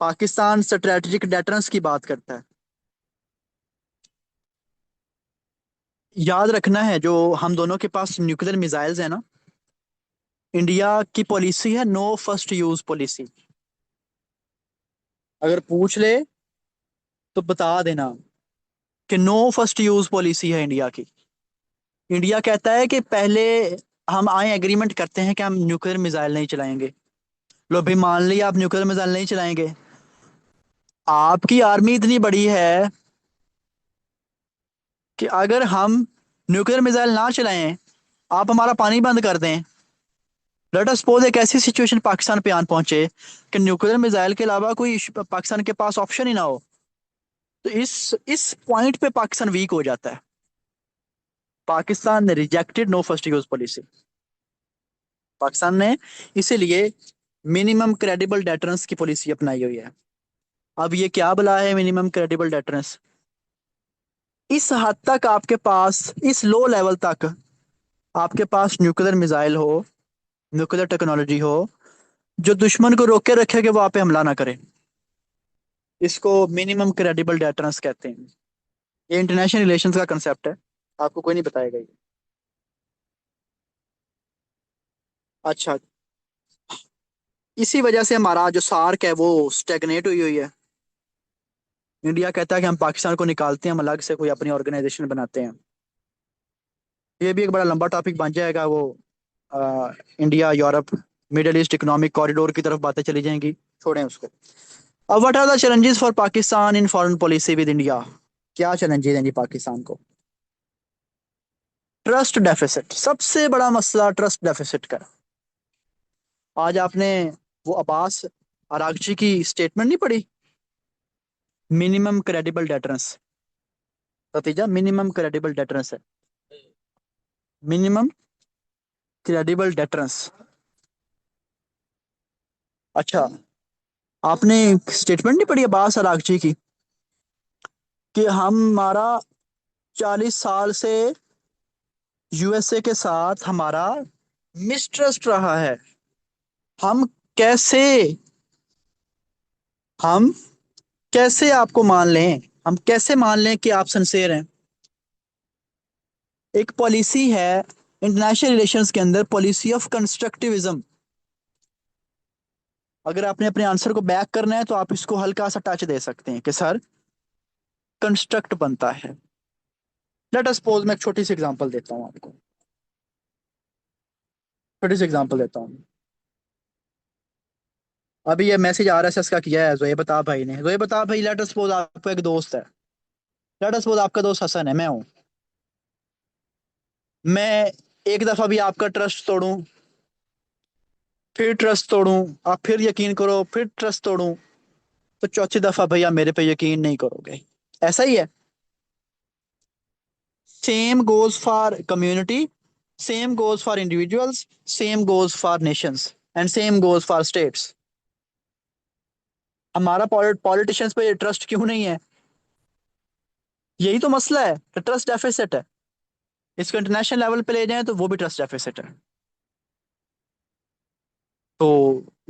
पाकिस्तान स्ट्रेटेजिक डेटरेंस की बात करता है। याद रखना है, जो हम दोनों के पास न्यूक्लियर मिसाइल्स है ना, इंडिया की पॉलिसी है नो फर्स्ट यूज पॉलिसी। अगर पूछ ले तो बता देना कि नो फर्स्ट यूज पॉलिसी है इंडिया की। इंडिया कहता है कि पहले हम आए एग्रीमेंट करते हैं कि हम न्यूक्लियर मिसाइल नहीं चलाएंगे। लो भाई, मान लिया आप न्यूक्लियर मिसाइल नहीं चलाएंगे। आपकी आर्मी इतनी बड़ी है कि अगर हम न्यूक्लियर मिसाइल ना चलाएं, आप हमारा पानी बंद कर दें। लेट अस सपोज एक ऐसी सिचुएशन पाकिस्तान पे आन पहुंचे कि न्यूक्लियर मिसाइल के अलावा कोई पाकिस्तान के पास ऑप्शन ही ना हो, तो इस पॉइंट पे पाकिस्तान वीक हो जाता है। पाकिस्तान ने rejected no first use policy. Pakistan ने इसीलिए मिनिमम क्रेडिबल डेटरेंस की पॉलिसी अपनाई हुई है। अब ये क्या बला है मिनिमम क्रेडिबल डेटरेंस? इस हद तक आपके पास, इस लो लेवल तक आपके पास न्यूक्लियर मिसाइल हो, न्यूक्लियर टेक्नोलॉजी हो, जो दुश्मन को रोक के रखे कि वो आप पे हमला ना करे। इसको मिनिमम क्रेडिबल डेटरेंस कहते हैं। ये इंटरनेशनल रिलेशंस का कंसेप्ट है, आपको कोई नहीं बताएगा ये। अच्छा, इसी वजह से हमारा जो सार्क है वो स्टेगनेट हुई हुई है। इंडिया कहता है कि हम पाकिस्तान को निकालते हैं, हम अलग से कोई अपनी ऑर्गेनाइजेशन बनाते हैं। ये भी एक बड़ा लंबा टॉपिक बन जाएगा वो। India Europe Middle East economic corridor की तरफ बातें चली जाएंगी, छोड़ें उसको। अब what are the challenges for Pakistan in foreign policy with India? क्या चैलेंजेस हैं जी पाकिस्तान को? ट्रस्ट डेफिसिट, सबसे बड़ा मसला ट्रस्ट डेफिसिट का। आज आपने वो अब्बास अरागची की स्टेटमेंट नहीं पढ़ी? मिनिमम क्रेडिबल डेटरेंस, नतीजा मिनिमम क्रेडिबल डेटरेंस है। Minimum credible deterrence. अच्छा, आपने स्टेटमेंट नहीं पढ़ी अब्बास अरागची की कि हमारा 40 साल से यूएसए के साथ हमारा मिसट्रस्ट रहा है। हम कैसे हम कैसे आपको मान लें, हम कैसे मान लें कि आप सिंसेयर हैं? एक पॉलिसी है इंटरनेशनल रिलेशंस के अंदर, पॉलिसी ऑफ कंस्ट्रक्टिविज्म। अगर आपने अपने आंसर को बैक करना है तो आप इसको हल्का सा टच दे सकते हैं कि सर कंस्ट्रक्ट बनता है। लेट अस सपोज, मैं एक छोटी सी एग्जांपल देता हूं आपको, छोटी सी एग्जांपल देता हूं। अभी ये मैसेज आरएसएस का किया है जोए बता भाई ने। जोए बता भाई, लेट अस सपोज आपको एक दोस्त है। लेट अस सपोज आपका दोस्त हसन है, मैं हूं। मैं एक दफा भी आपका ट्रस्ट तोड़ूं, फिर ट्रस्ट तोड़ूं, आप फिर यकीन करो, फिर ट्रस्ट तोड़ूं, तो चौथी दफा भैया मेरे पे यकीन नहीं करोगे। ऐसा ही है। Same goes for community, same goes for individuals, same goes for Nations, and same goes for states. हमारा पॉलिटिशियंस पे ट्रस्ट क्यों नहीं है? यही तो मसला है, ट्रस्ट डेफिसिट है। इसको इंटरनेशनल लेवल पे ले जाएं तो वो भी ट्रस्ट डेफिसिट है। तो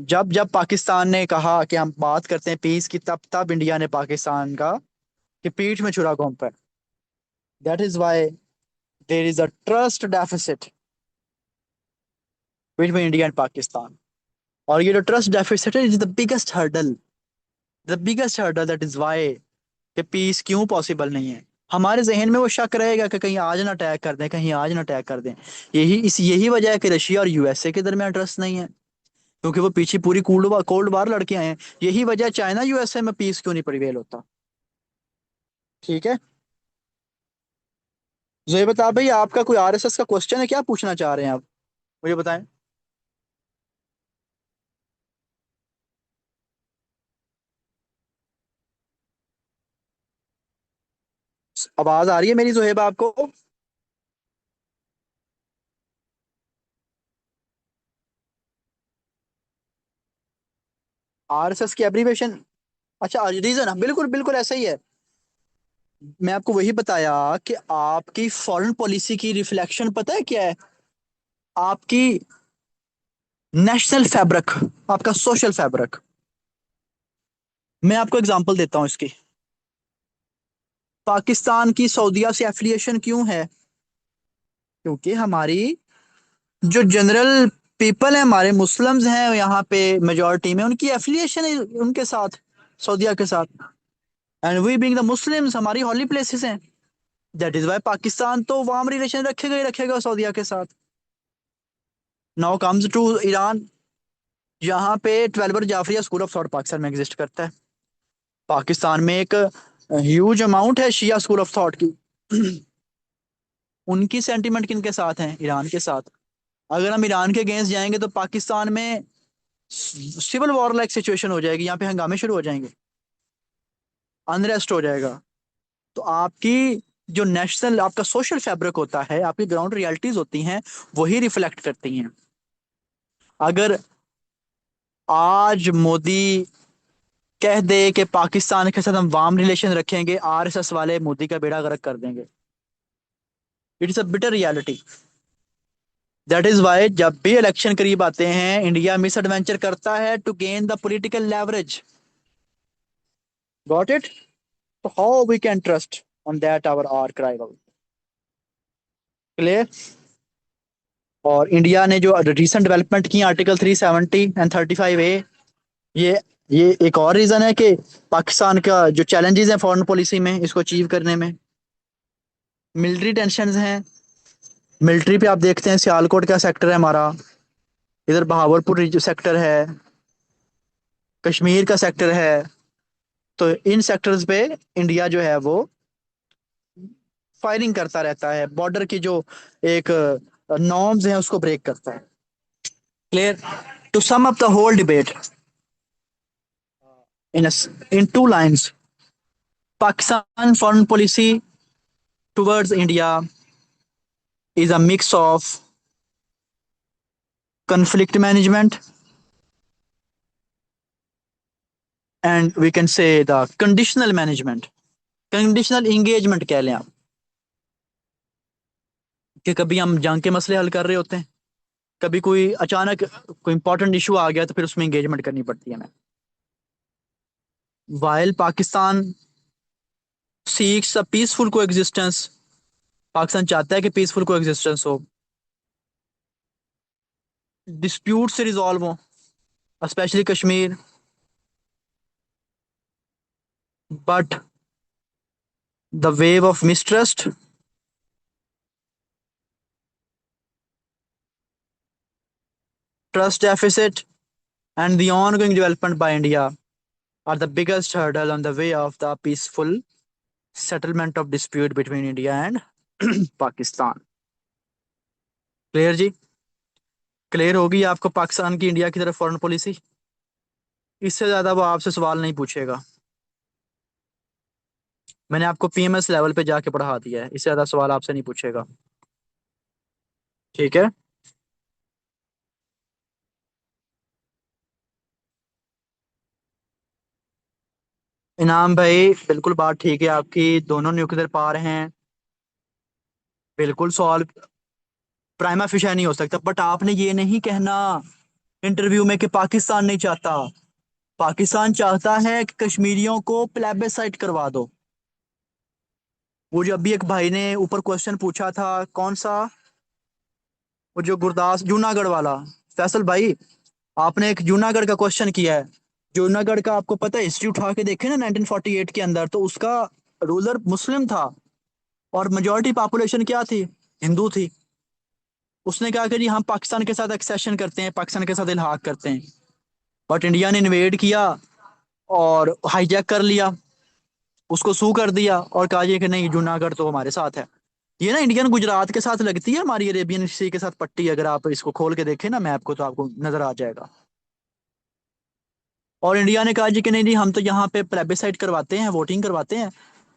जब जब पाकिस्तान ने कहा कि हम बात करते हैं पीस की, तब तब इंडिया ने पाकिस्तान का कि पीठ में छुरा घोंपा है। That is why there is a trust deficit between India and Pakistan. और ये जो ट्रस्ट डेफिसिट है is the biggest hurdle, the biggest hurdle, that is why कि पीस क्यों पॉसिबल नहीं है। हमारे जहन में वो शक रहेगा कि कहीं आज ना अटैक कर दें, कहीं आज ना अटैक कर दें। यही वजह है कि रशिया और यूएसए के दरमियान ट्रस्ट नहीं है। क्योंकि वो पीछे पूरी कोल्ड वार लड़के आए हैं। यही वजह चाइना यूएसए में पीस क्यों नहीं प्रिवेल होता। ठीक है। ये बता भाई, आपका कोई आरएसएस का क्वेश्चन है, क्या पूछना चाह रहे हैं आप, मुझे बताएं। आवाज आ रही है मेरी जोहेबा आपको। आरएसएस की एब्रीवेशन। अच्छा, रीजन बिल्कुल बिल्कुल ऐसा ही है। मैं आपको वही बताया कि आपकी फॉरेन पॉलिसी की रिफ्लेक्शन पता है क्या है। आपकी नेशनल फैब्रिक, आपका सोशल फैब्रिक। मैं आपको एग्जांपल देता हूँ इसकी। पाकिस्तान की सऊदीया से एफिलिएशन क्यों है। क्योंकि हमारी जो जनरल पीपल है, हमारे मुस्लिम्स हैं यहाँ पे मेजोरिटी में, उनकी एफिलिएशन है उनके साथ, सऊदीया के साथ। And we being the Muslims, हमारी हॉली प्लेसेस हैं। दैट इज वाई पाकिस्तान तो वार्म रिलेशन रखेगा ही रखेगा सऊदीया के साथ। Now comes to Iran. यहाँ पे 12 Jafaria school of thought Pakistan में एग्जिस्ट करता है। पाकिस्तान में एक ह्यूज अमाउंट है शिया स्कूल ऑफ थॉट की। उनकी सेंटिमेंट किनके साथ है, ईरान के साथ। अगर हम ईरान के अगेंस्ट जाएंगे तो पाकिस्तान में सिविल वॉर लाइक सिचुएशन हो जाएगी, यहाँ पे हंगामे शुरू हो जाएंगे, अनरेस्ट हो जाएगा। तो आपकी जो नेशनल आपका सोशल फैब्रिक होता है, आपकी ग्राउंड रियलिटीज होती हैं, वही रिफ्लेक्ट करती हैं। अगर आज मोदी कह दे कि पाकिस्तान के साथ हम वार्म रिलेशन रखेंगे, आरएसएस वाले मोदी का बेड़ा गर्क कर देंगे। It is a bitter reality. That is why जब भी इलेक्शन करीब आते हैं, इंडिया मिस एडवेंचर करता है to gain the political leverage. Got it. तो how we can trust on that our arch rival. Clear. और इंडिया ने जो रिसेंट डेवलपमेंट की आर्टिकल 370 एंड 35A, ये ये एक और रीजन है कि पाकिस्तान का जो चैलेंजेस हैं फॉरेन पॉलिसी में, इसको अचीव करने में। मिलिट्री टेंशन हैं। मिलिट्री पे आप देखते हैं सियालकोट का सेक्टर है हमारा, इधर बहावलपुर सेक्टर है, कश्मीर का सेक्टर है। तो इन सेक्टर्स पे इंडिया जो है वो फायरिंग करता रहता है, बॉर्डर की जो एक नॉर्म्स हैं उसको ब्रेक करता है। Clear. To sum up the whole debate in in two lines, Pakistan foreign policy towards India is a mix of conflict management and we can say the conditional management, conditional engagement कह लें आप। कि कभी हम जंग के मसले हल कर रहे होते हैं, कभी कोई अचानक कोई इंपॉर्टेंट इशू आ गया तो फिर उसमें इंगेजमेंट करनी पड़ती है हमें। While Pakistan seeks a peaceful coexistence, Pakistan चाहता है कि पीसफुल को एग्जिस्टेंस हो, डिस्प्यूट से रिजॉल्व हो, specially Kashmir. But the wave of mistrust, trust deficit and the ongoing development by India are the biggest hurdle on the way of the peaceful settlement of dispute between India and Pakistan. Clear जी। क्लियर होगी आपको पाकिस्तान की इंडिया की तरफ फॉरेन पॉलिसी। इससे ज्यादा वो आपसे सवाल नहीं पूछेगा। मैंने आपको पीएमएस लेवल पे जाके पढ़ा दिया है, इससे ज्यादा सवाल आपसे नहीं पूछेगा। ठीक है। इनाम भाई बिल्कुल बात ठीक है आपकी, दोनों न्यूक्लियर पावर हैं। बिल्कुल सॉल्व प्राइमा फिशा नहीं हो सकता, बट आपने ये नहीं कहना इंटरव्यू में कि पाकिस्तान नहीं चाहता। पाकिस्तान चाहता है कि कश्मीरियों को प्लेबिसाइट करवा दो। वो जो अभी एक भाई ने ऊपर क्वेश्चन पूछा था, कौन सा, वो जो गुरदास जूनागढ़ वाला, फैसल भाई, आपने एक जूनागढ़ का क्वेश्चन किया है। जूनागढ़ का आपको पता है, हिस्ट्री उठा के देखे ना 1948 के अंदर, तो उसका रूलर मुस्लिम था और मेजोरिटी पॉपुलेशन क्या थी, हिंदू थी। उसने कहा कि जी हम पाकिस्तान के साथ एक्सेशन करते हैं, पाकिस्तान के साथ इल्हाक करते हैं। बट इंडिया ने इन्वेड किया और हाईजैक कर लिया, उसको सू कर दिया और कहा ये कि नहीं, जूनागढ़ तो हमारे साथ है। ये ना इंडियन गुजरात के साथ लगती है हमारी अरेबियन सी के साथ पट्टी। अगर आप इसको खोल के देखें ना मैप को तो आपको नजर आ जाएगा। और इंडिया ने कहा जी कि नहीं नहीं, हम तो यहाँ पे प्लेबिसाइड करवाते हैं, वोटिंग करवाते हैं।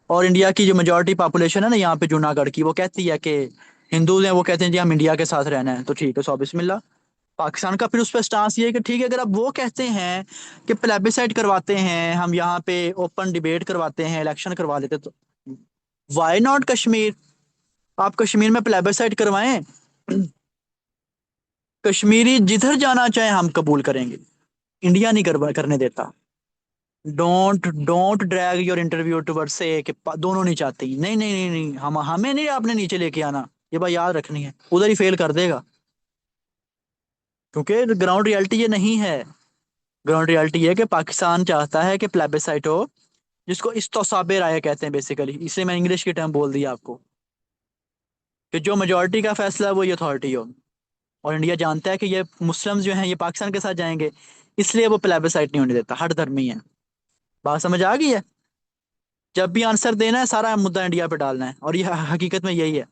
और इंडिया की जो मेजोरिटी पॉपुलेशन है ना यहाँ पे जूनागढ़ की, वो कहती है कि हिंदू हैं, वो कहते हैं जी हम इंडिया के साथ रहना है, तो ठीक है, सो बिस्मिल्लाह। पाकिस्तान का फिर उस पर स्टांस ये है कि ठीक है, अगर आप वो कहते हैं कि प्लेबिसाइड करवाते हैं, हम यहाँ पे ओपन डिबेट करवाते हैं, इलेक्शन करवा लेते, तो वाई नॉट कश्मीर? आप कश्मीर में प्लेबिसाइड करवाएं, कश्मीरी जिधर जाना चाहे हम कबूल करेंगे, इंडिया नहीं करने देता। Don't don't drag your interview towards से कि दोनों नहीं चाहती, नहीं नहीं नहीं नहीं, हम हमें नहीं आपने नीचे लेके आना। ये बात याद रखनी है, उधर ही फेल कर देगा। क्योंकि ग्राउंड रियलिटी ये नहीं है। ग्राउंड रियलिटी ये है कि पाकिस्तान चाहता है कि प्लेबिसाइट हो, जिसको इस्तौसाबे राय कहते हैं बेसिकली, इसलिए मैं इंग्लिश की टर्म बोल दिया आपको, कि जो मेजोरिटी का फैसला है वो ये अथॉरिटी हो। और इंडिया जानता है कि ये मुस्लिम्स जो हैं ये पाकिस्तान के साथ जाएंगे, इसलिए वो प्लेबिसाइट नहीं होने देता, हर धर्मी है। बात समझ आ गई है? जब भी आंसर देना है सारा मुद्दा इंडिया पे डालना है, और ये हकीकत में यही है।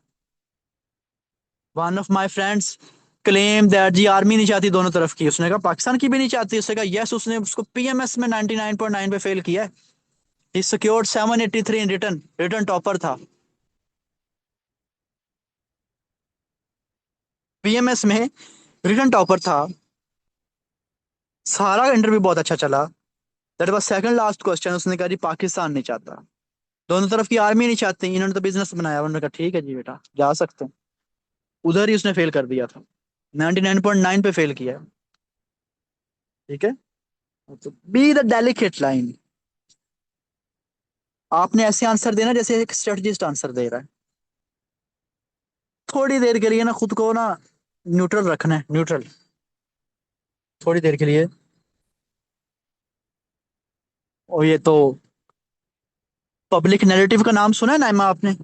One of my friends claim that जी आर्मी नहीं चाहती दोनों तरफ की, उसने कहा पाकिस्तान की भी नहीं चाहती, उसने कहा यस, उसने उसको पीएमएस में 99.9 पे फेल किया है। He secured 783 in written, written topper था पीएमएस में, रिटर्न टॉपर था। सारा इंटरव्यू बहुत अच्छा चला। That was second last question, उसने कहा जी पाकिस्तान नहीं चाहता, दोनों तरफ की आर्मी नहीं चाहती, इन्होंने तो बिजनेस बनाया। उन्होंने कहा ठीक है जी बेटा, जा सकते हैं। उधर ही उसने फेल कर दिया था, 99.9 पे फेल किया है। ठीक है, तो बी द डेलिकेट लाइन। आपने ऐसे आंसर देना जैसे एक स्ट्रेटजिस्ट आंसर दे रहा है। थोड़ी देर के लिए ना खुद को ना न्यूट्रल रखना है, न्यूट्रल, थोड़ी देर के लिए। और ये तो पब्लिक नैरेटिव का नाम सुना है नाइमा आपने?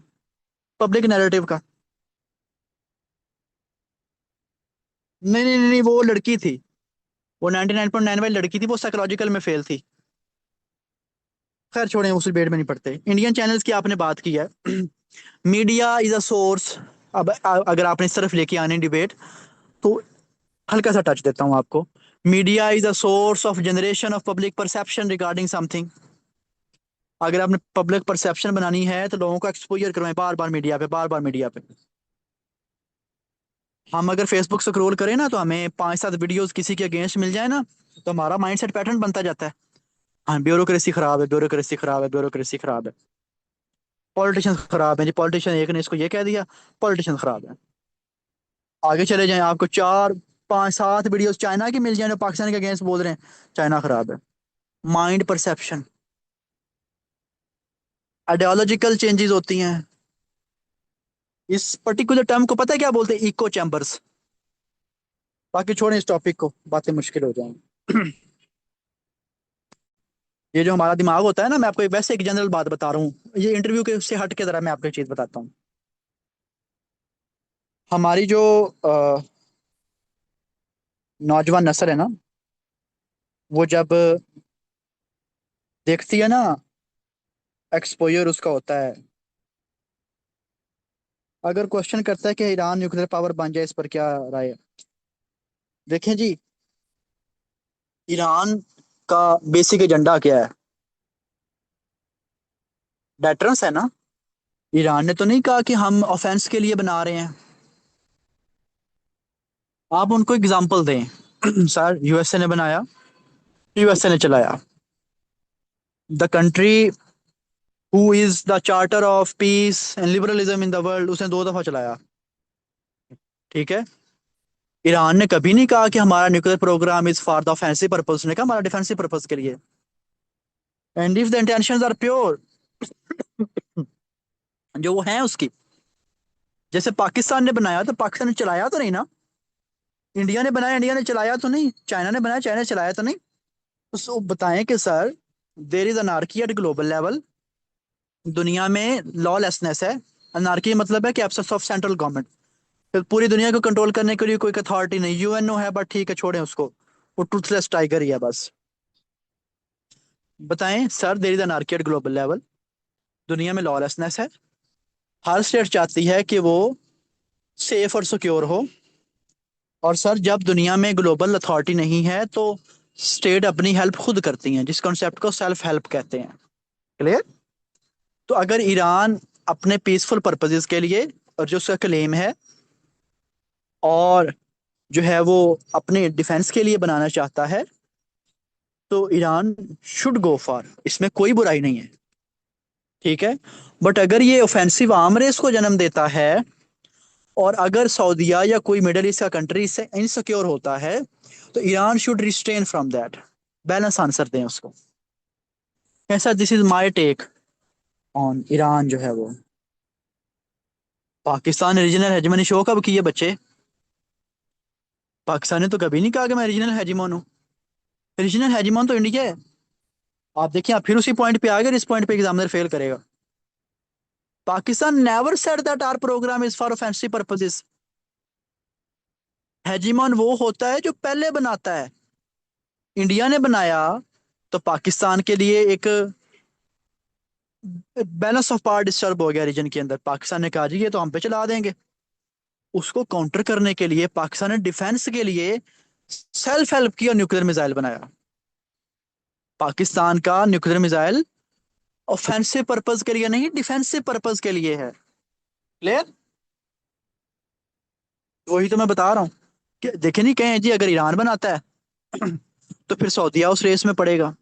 पब्लिक नैरेटिव का? नहीं नहीं नहीं नहीं, वो लड़की थी, वो 99.9 वाली लड़की थी, वो साइकोलॉजिकल में फेल थी। खैर छोड़ें, उस डिबेट में नहीं पड़ते। इंडियन चैनल्स की आपने बात की है। Media is a source. अब अगर आपने इस तरफ लेके आने डिबेट, तो हल्का सा टच देता हूँ आपको। Media is a source of generation of public perception regarding something. अगर आपने पब्लिक परसेप्शन बनानी है तो लोगों को एक्सपोजर करवाएं बार बार मीडिया पे, बार बार मीडिया पे। हम अगर फेसबुक स्क्रॉल करें ना, तो हमें 5-7 वीडियोस किसी के अगेंस्ट मिल जाए ना, तो हमारा माइंडसेट पैटर्न बनता जाता है। हाँ, ब्यूरोक्रेसी खराब है, ब्यूरोक्रेसी खराब है, ब्यूरोक्रेसी खराब है, पॉलिटिशियंस खराब है जी, पॉलिटिशियन एक ने इसको ये कह दिया, पॉलिटिशियन खराब है। आगे चले जाएं, आपको 4-5-7 वीडियोस चाइना की मिल जाए जो पाकिस्तान के अगेंस्ट बोल रहे हैं, चाइना खराब है। माइंड परसेप्शन, आइडियोलॉजिकल चेंजेस होती हैं। इस पर्टिकुलर टर्म को पता है क्या बोलते हैं? Echo chambers. बाकी छोड़ें इस टॉपिक को, बातें मुश्किल हो जाएंगी। ये जो हमारा दिमाग होता है ना, मैं आपको वैसे एक जनरल बात बता रहा हूँ, ये इंटरव्यू के से हट के जरा मैं आपको एक चीज बताता हूँ। हमारी जो अ, नौजवान नस्ल है ना, वो जब देखती है ना, एक्सपोजर उसका होता है। अगर क्वेश्चन करता है कि ईरान न्यूक्लियर पावर बन जाए, इस पर क्या राय है? देखें जी, ईरान का बेसिक एजेंडा क्या है? डेटरेंस है ना। ईरान ने तो नहीं कहा कि हम ऑफेंस के लिए बना रहे हैं। आप उनको एग्जांपल दें। सर यूएसए ने बनाया, यूएसए ने चलाया। The country who is the charter of peace and liberalism in the world, उसने 2 दफा चलाया। ठीक है, ईरान ने कभी नहीं कहा कि हमारा nuclear program is for the offensive purpose, उसने कहा हमारा डिफेंसिव पर्पस के लिए। And if the intentions are pure, जो वो है उसकी, जैसे पाकिस्तान ने बनाया तो पाकिस्तान ने चलाया तो नहीं ना। इंडिया ने बनाया, इंडिया ने चलाया तो नहीं। चाइना ने बनाया, चाइना ने चलाया तो नहीं। तो बताएं कि sir there is anarchy eight global level. दुनिया में लॉलेसनेस है। अनार्की मतलब है कि एब्सेंस ऑफ सेंट्रल गवर्नमेंट। फिर पूरी दुनिया को कंट्रोल करने के लिए कोई अथॉरिटी नहीं, यूएनओ है बट ठीक है, छोड़ें उसको, वो टूथलेस टाइगर ही है बस। बताएं sir, there is anarchy at global level. दुनिया में लॉलेसनेस है। हर स्टेट चाहती है कि वो सेफ और सिक्योर हो। और सर जब दुनिया में ग्लोबल अथॉरिटी नहीं है तो स्टेट अपनी हेल्प खुद करती हैं, जिस कॉन्सेप्ट को सेल्फ हेल्प कहते हैं। क्लियर? तो अगर ईरान अपने पीसफुल पर्पसेस के लिए, और जो उसका क्लेम है, और जो है वो अपने डिफेंस के लिए बनाना चाहता है, तो ईरान शुड गो फॉर, इसमें कोई बुराई नहीं है। ठीक है। बट अगर ये ऑफेंसिव आर्म रेस को जन्म देता है, और अगर सऊदीया या कोई मिडल ईस्ट का कंट्री इससे इनसिक्योर होता है, तो Iran should restrain from that. Balance answer दें उसको। ऐसा, this is my take on Iran जो है वो। पाकिस्तान रीजनल हेजेमनी शो कब की है बच्चे? पाकिस्तान ने तो कभी नहीं कहा कि मैं रीजनल हेजिमोन हूँ। रीजनल हेजिमोन तो इंडिया है। आप देखिए, आप फिर उसी पॉइंट पे आ गए, इस पॉइंट पे एग्जामिनर फेल करेगा। Pakistan never said that our program is for offensive purposes. Hegemon वो होता है जो पहले बनाता है। इंडिया ने बनाया तो पाकिस्तान के लिए एक बैलेंस ऑफ पावर डिस्टर्ब हो गया रीजन के अंदर। पाकिस्तान ने कहा जी ये तो हम पे चला देंगे। उसको काउंटर करने के लिए पाकिस्तान ने डिफेंस के लिए सेल्फ हेल्प किया, न्यूक्लियर मिसाइल बनाया। पाकिस्तान का न्यूक्लियर मिसाइल ऑफेंसिव पर्पज के लिए नहीं, डिफेंसिव पर्पज के लिए है। क्लियर? वही तो मैं बता रहा हूँ कि देखे नहीं कहें जी, अगर ईरान बनाता है तो फिर सऊदीया उस रेस में पड़ेगा,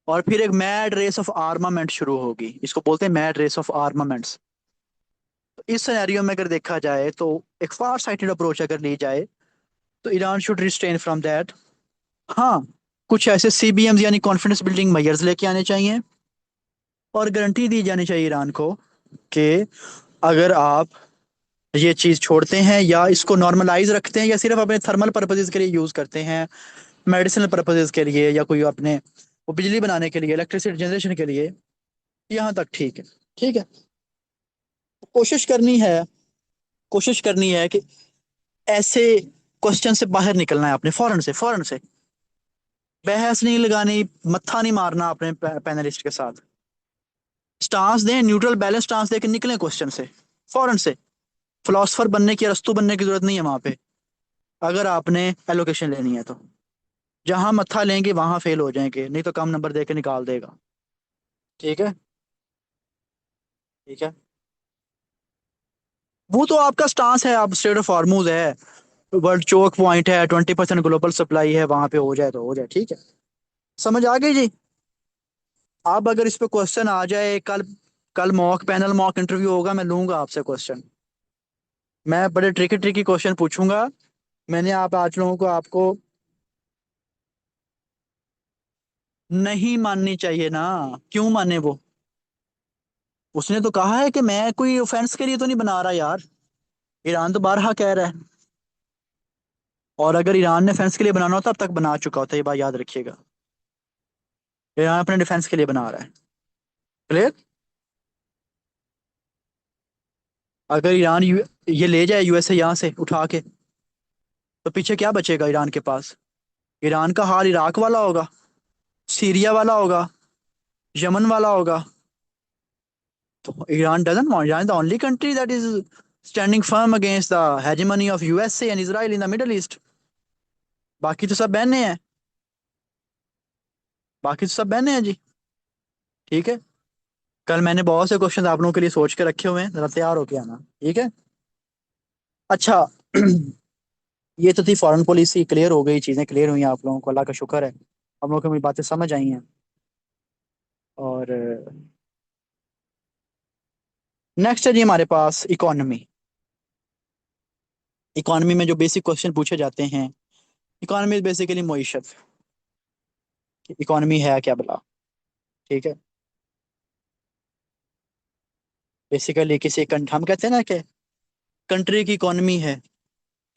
और फिर एक मैड रेस ऑफ आर्मामेंट शुरू होगी। इसको बोलते हैं मैड रेस ऑफ आर्मामेंट्स। तो इस सिनेरियो में अगर देखा जाए, तो एक फार साइटेड अप्रोच अगर ली जाए, तो Iran should restrain from that. हाँ, कुछ ऐसे सीबीएम्स यानी कॉन्फिडेंस बिल्डिंग मेजर्स लेके आने चाहिए, और गारंटी दी जानी चाहिए ईरान को कि अगर आप ये चीज छोड़ते हैं या इसको नॉर्मलाइज रखते हैं, या सिर्फ अपने थर्मल पर्पसेस के लिए यूज करते हैं, मेडिसिनल पर्पसेस के लिए, या कोई अपने वो बिजली बनाने के लिए, इलेक्ट्रिसिटी जनरेशन के लिए, यहाँ तक ठीक है। ठीक है। कोशिश करनी है, कोशिश करनी है कि ऐसे क्वेश्चन से बाहर निकलना है अपने, फौरन से, फौरन से। बहस नहीं लगानी, मत्था नहीं मारना अपने पैनलिस्ट के साथ। स्टांस दें, न्यूट्रल बैलेंस स्टांस दे के निकलें क्वेश्चन से, फौरन से। फिलोसफर बनने की, अरस्तू बनने की जरूरत नहीं है वहां पे, अगर आपने एलोकेशन लेनी है तो। जहां मत्था लेंगे वहां फेल हो जाएंगे, नहीं तो कम नंबर दे के निकाल देगा। ठीक है। ठीक है। वो तो आपका स्टांस है, आप स्टेट ऑफ हॉर्मूज है, वर्ल्ड चोक पॉइंट है, 20% ग्लोबल सप्लाई है, वहां पे हो जाए तो हो जाए। ठीक है। समझ आ गई जी? अब अगर इस पे क्वेश्चन आ जाए, कल, कल मॉक पैनल मॉक इंटरव्यू होगा, मैं लूंगा आपसे क्वेश्चन। मैं बड़े ट्रिकी ट्रिकी क्वेश्चन पूछूंगा। मैंने आप आज लोगों को, आपको नहीं माननी चाहिए ना। क्यों माने वो? उसने तो कहा है कि मैं कोई ऑफेंस के लिए तो नहीं बना रहा यार। ईरान तो बारहा कह रहा है। और अगर ईरान ने डिफेंस के लिए बनाना होता अब तक बना चुका होता, ये बात याद रखिएगा। ईरान अपने डिफेंस के लिए बना रहा है। क्लियर? अगर ईरान ये ले जाए यूएसए यहाँ से उठा के, तो पीछे क्या बचेगा ईरान के पास? ईरान का हाल इराक वाला होगा, सीरिया वाला होगा, यमन वाला होगा। तो Iran doesn't want, Iran is the only country that is standing firm against the hegemony of USA and Israel in the middle east. बाकी तो सब बहने हैं, बाकी तो सब बहने हैं जी। ठीक है। कल मैंने बहुत से क्वेश्चन आप लोगों के लिए सोच के रखे हुए हैं, जरा तैयार होके आना। ठीक है। अच्छा ये तो थी फॉरेन पॉलिसी, क्लियर हो गई, चीजें क्लियर हुई आप लोगों को, अल्लाह का शुक्र है। हम लोगों को मेरी बातें समझ आई हैं। और नेक्स्ट है जी हमारे पास इकोनॉमी। इकोनॉमी में जो बेसिक क्वेश्चन पूछे जाते हैं, इकोनॉमी बेसिकली मईशत। इकोनॉमी है क्या भला? ठीक है। बेसिकली किसी हम कहते हैं ना कि कंट्री की इकोनॉमी है,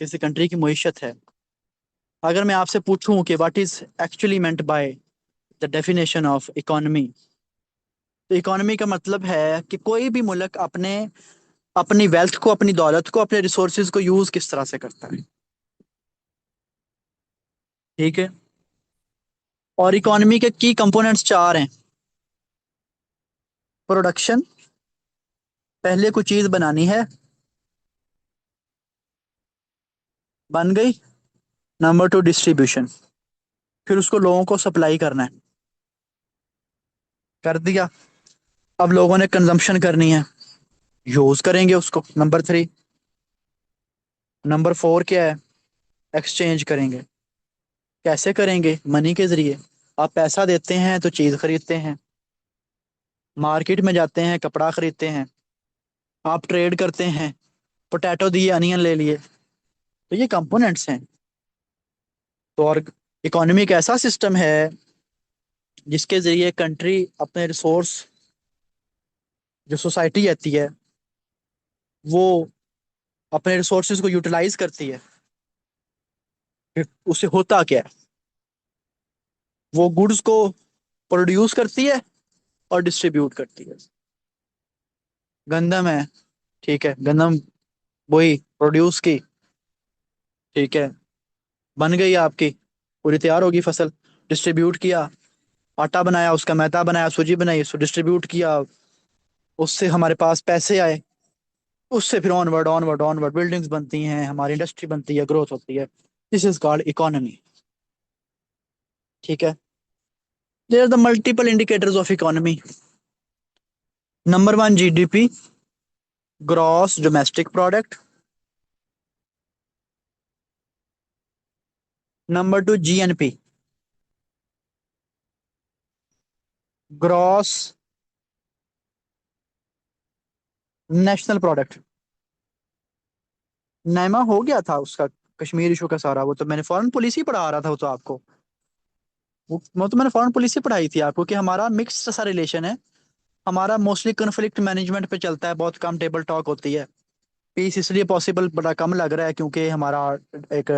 किसी कंट्री की मईशत है। अगर मैं आपसे पूछूं कि what is actually meant by the definition of economy, तो इकोनॉमी का मतलब है कि कोई भी मुल्क अपने अपनी वेल्थ को, अपनी दौलत को, अपने रिसोर्सेज को यूज किस तरह से करता है। ठीक है। और इकोनॉमी के की कंपोनेंट्स चार हैं। प्रोडक्शन, पहले कोई चीज बनानी है, बन गई। नंबर टू डिस्ट्रीब्यूशन, फिर उसको लोगों को सप्लाई करना है, कर दिया। अब लोगों ने कंजम्पशन करनी है, यूज करेंगे उसको। Number three. नंबर फोर क्या है? एक्सचेंज करेंगे। कैसे करेंगे? मनी के जरिए। आप पैसा देते हैं तो चीज खरीदते हैं, मार्केट में जाते हैं कपड़ा खरीदते हैं, आप ट्रेड करते हैं, पोटैटो दिए, अनियन ले लिए। तो ये कंपोनेंट्स हैं। तो और इकोनॉमी एक ऐसा सिस्टम है जिसके जरिए कंट्री अपने रिसोर्स, जो सोसाइटी रहती है, वो अपने रिसोर्सेज को यूटिलाइज करती है। फिर उससे होता क्या है? वो गुड्स को प्रोड्यूस करती है और डिस्ट्रीब्यूट करती है। गंदम है, ठीक है, गंदम बोई, प्रोड्यूस की, ठीक है, बन गई आपकी, पूरी तैयार होगी फसल। डिस्ट्रीब्यूट किया, आटा बनाया, उसका मैदा बनाया, सूजी बनाई, उसको डिस्ट्रीब्यूट किया, उससे हमारे पास पैसे आए, उससे फिर ऑनवर्ड ऑनवर्ड ऑनवर्ड बिल्डिंग्स बनती हैं, हमारी इंडस्ट्री बनती है, ग्रोथ होती है। This is called economy. ठीक है। There are the multiple indicators of economy. Number one GDP, gross domestic product. Number two GNP, gross national product. नैमा हो गया था उसका, कश्मीर इशू का सारा, वो तो मैंने फॉरेन पॉलिसी पढ़ा रहा था, वो तो आपको, वो तो मैंने फॉरेन पॉलिसी पढ़ाई थी आपको, कि हमारा मिक्स्ड सा रिलेशन है। हमारा मोस्टली कन्फ्लिक्ट मैनेजमेंट पे चलता है, बहुत कम टेबल टॉक होती है। पीस इसलिए पॉसिबल बड़ा कम लग रहा है क्योंकि हमारा एक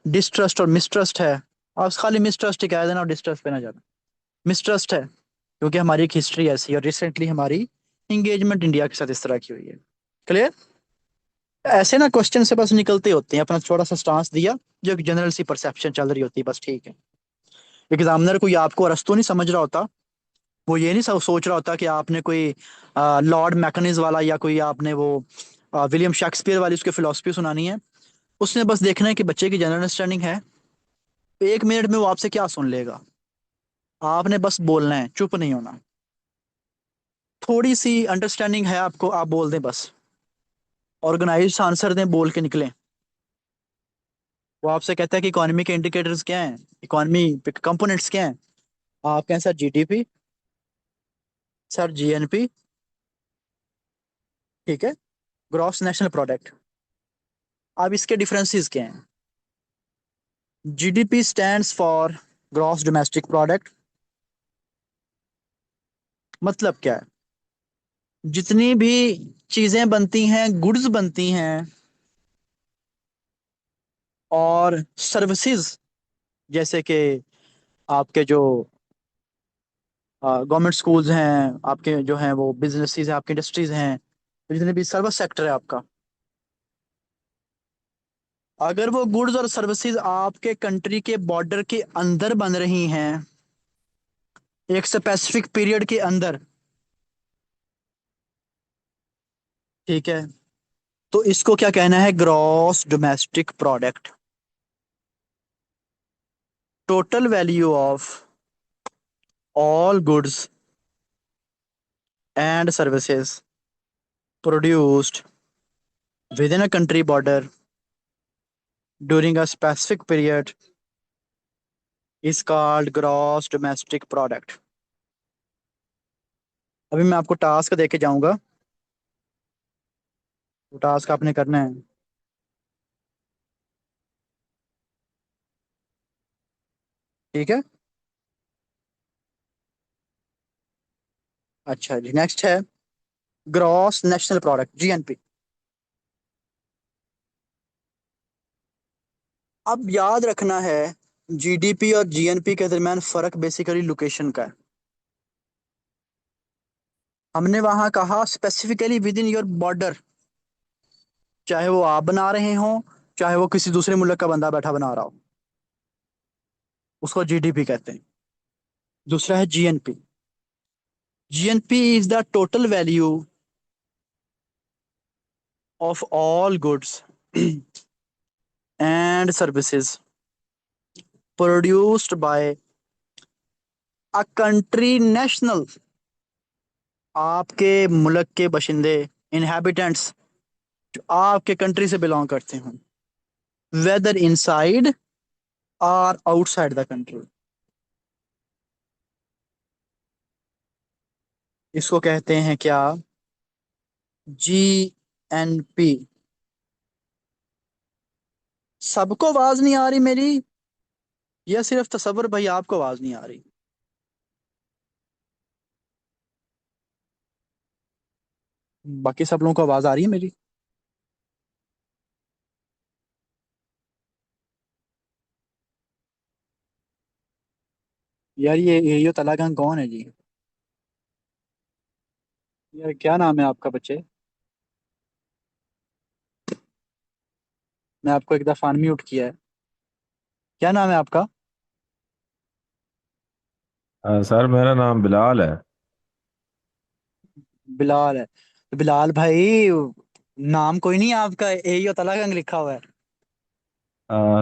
डिस्ट्रस्ट और मिसट्रस्ट है। और खाली मिसट्रस्ट ही कह देना और डिस्ट्रस्ट पे ना जाना। मिसट्रस्ट है क्योंकि हमारी एक हिस्ट्री ऐसी है, और रिसेंटली हमारी इंगेजमेंट इंडिया के साथ इस तरह की हुई है। क्लियर? ऐसे ना क्वेश्चन से बस निकलते होते हैं, अपना थोड़ा सा स्टांस दिया, जो एक जनरल सी परसेप्शन चल रही होती है, बस ठीक है। एग्जामिनर कोई आपको अरस्तू नहीं समझ रहा होता, वो ये नहीं सोच रहा होता कि आपने कोई लॉर्ड मैकनिज वाला या कोई आपने वो विलियम शेक्सपियर वाली उसकी फिलोसफी सुनानी है। उसने बस देखना है कि बच्चे की जनरल अंडरस्टैंडिंग है। 1 मिनट में वो आपसे क्या सुन लेगा। आपने बस बोलना है, चुप नहीं होना। थोड़ी सी अंडरस्टैंडिंग है आपको, आप बोल दें बस, ऑर्गेनाइज आंसर दें, बोल के निकलें। वो आपसे कहता है कि इकोनॉमी के इंडिकेटर्स क्या हैं, इकोनॉमी कंपोनेंट्स क्या हैं। आप कहें सर जीडीपी, सर जीएनपी, ठीक है, ग्रॉस नेशनल प्रोडक्ट। अब इसके डिफरेंसेस क्या हैं? GDP stands for gross domestic product. मतलब क्या है? जितनी भी चीजें बनती हैं, गुड्स बनती हैं, और सर्विसेज, जैसे कि आपके जो गवर्नमेंट स्कूल्स हैं, आपके जो हैं वो बिजनेसेस हैं, आपकी इंडस्ट्रीज हैं, तो जितने भी सर्विस सेक्टर है आपका, अगर वो गुड्स और सर्विसेज आपके कंट्री के बॉर्डर के अंदर बन रही हैं, एक स्पेसिफिक पीरियड के अंदर, ठीक है, तो इसको क्या कहना है? Gross domestic product. Total value of all goods and services produced within a country border during a specific period is called gross domestic product। अभी मैं आपको टास्क देके जाऊंगा, तो टास्क आपने करना है। ठीक है। अच्छा जी, नेक्स्ट है ग्रॉस नेशनल प्रोडक्ट, जीएनपी। अब याद रखना है, जीडीपी और जीएनपी के दरमियान फर्क बेसिकली लोकेशन का है। हमने वहां कहा specifically with in your border, चाहे वो आप बना रहे हो, चाहे वो किसी दूसरे मुल्क का बंदा बैठा बना रहा हो, उसको जीडीपी कहते हैं। दूसरा है GNP. GNP is the total value of all goods and services produced by a country national. आपके मुल्क के बशिंदे, इनहेबिटेंट्स, जो आपके कंट्री से बिलोंग करते हो, वेदर इनसाइड और आउटसाइड द कंट्री, इसको कहते हैं क्या? जीएनपी। सबको आवाज नहीं आ रही मेरी, या सिर्फ तसव्वुर भाई आपको आवाज नहीं आ रही? बाकी सब लोगों को आवाज आ रही है मेरी? यार ये तलागंग कौन है जी? यार क्या नाम है आपका बच्चे? मैं आपको एक दफा अनम्यूट किया है। क्या नाम है आपका?
सर मेरा नाम बिलाल है।
बिलाल है? तो बिलाल भाई, नाम कोई नहीं है आपका, एयो तलागंग लिखा हुआ है।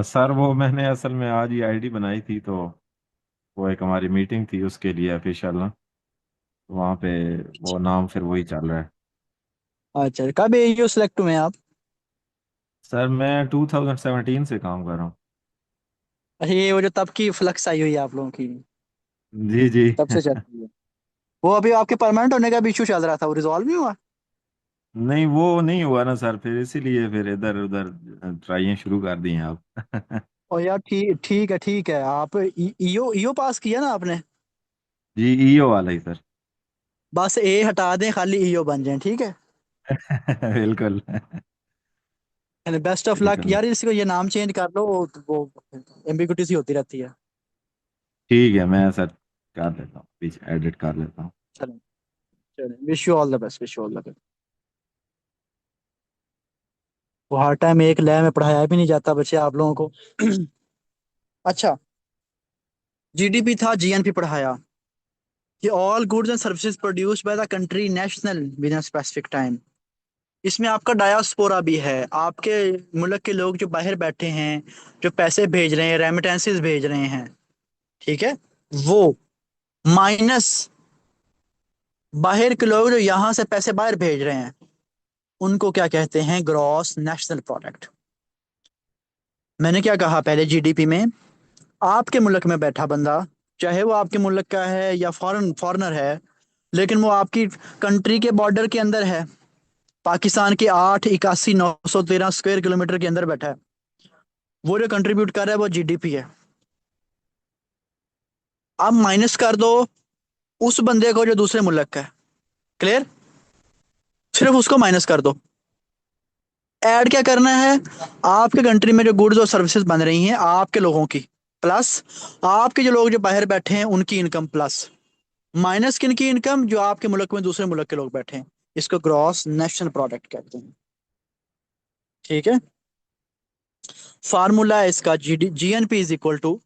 सर वो मैंने असल में आज ही आईडी बनाई थी, तो वो एक हमारी मीटिंग थी उसके लिए ऑफिशियल ना, तो वहाँ पे वो नाम फिर वही चल रहा है।
अच्छा, कब एयो सिलेक्ट हुए हैं आप?
सर मैं 2017 से काम कर रहा हूँ।
अच्छा, ये वो जो तब की फ्लक्स आई हुई है आप लोगों की,
जी जी।
तब से चल रही है। वो अभी आपके परमानेंट होने का भी इशू चल रहा था, वो रिजॉल्व नहीं हुआ?
नहीं वो नहीं हुआ ना सर, फिर इसीलिए फिर इधर उधर ट्राइयाँ शुरू कर दी हैं आप।
और यार ठीक ठीक है, ठीक है। आप ईओ ईओ पास किया ना आपने?
जी ईओ वाला ही सर।
बस ए हटा दें, खाली ईओ बन जाए, ठीक है।
बिल्कुल।
बेस्ट ऑफ लक
बिल्कुल।
यार, इसको ये नाम चेंज कर लो, वो एम्बिगुइटी सी होती रहती है।
ठीक है मैं सर कर लेता हूँ, पीछे एडिट कर लेता हूँ।
चलो, चलो, wish you all the best, wish you all the best. वो हर टाइम एक लय में पढ़ाया भी नहीं जाता बच्चे आप लोगों को। अच्छा, जीडीपी था, जीएनपी पढ़ाया कि all goods and services produced by the country national with in specific time. इसमें आपका डायास्पोरा भी है, आपके मुल्क के लोग जो बाहर बैठे हैं, जो पैसे भेज रहे हैं, रेमिटेंसेस भेज रहे हैं, ठीक है, वो माइनस बाहर के लोग जो यहाँ से पैसे बाहर भेज रहे हैं, उनको क्या कहते हैं? Gross national product. मैंने क्या कहा पहले? जीडीपी में आपके मुल्क में बैठा बंदा, चाहे वो आपके मुल्क का है या फॉरेनर है, लेकिन वो आपकी कंट्री के बॉर्डर के अंदर है, पाकिस्तान के 881,913 स्क्वायर किलोमीटर के अंदर बैठा है, वो जो कंट्रीब्यूट कर रहा है वो जीडीपी है। अब माइनस कर दो उस बंदे को जो दूसरे मुल्क का है। क्लियर? सिर्फ उसको माइनस कर दो। ऐड क्या करना है? आपके कंट्री में जो गुड्स और सर्विसेज बन रही हैं आपके लोगों की, प्लस आपके जो लोग जो बाहर बैठे हैं उनकी इनकम, प्लस माइनस किन की इनकम? जो आपके मुल्क में दूसरे मुल्क के लोग बैठे हैं। इसको ग्रॉस नेशनल प्रोडक्ट कहते हैं, ठीक है। फार्मूला है इसका, GNP is equal to,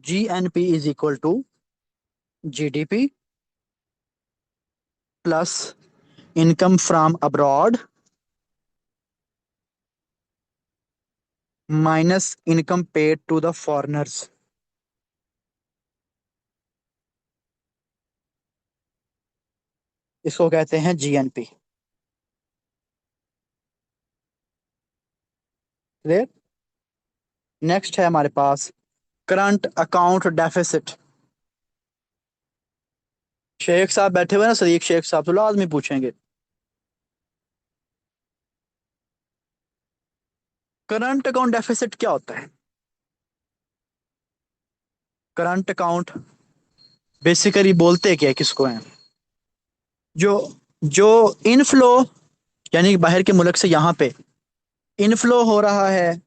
GNP is equal to GDP plus income from abroad minus income paid to the foreigners. इसको कहते हैं जीएनपी। क्लियर? नेक्स्ट है हमारे पास करंट अकाउंट डेफिसिट। शेख साहब बैठे हुए हैं ना, सदीक शेख साहब, तो लाजमी पूछेंगे करंट अकाउंट डेफिसिट क्या होता है। करंट अकाउंट बेसिकली बोलते क्या है, किसको है? जो जो इनफ्लो, यानी बाहर के मुल्क से यहाँ पे इनफ्लो हो रहा है,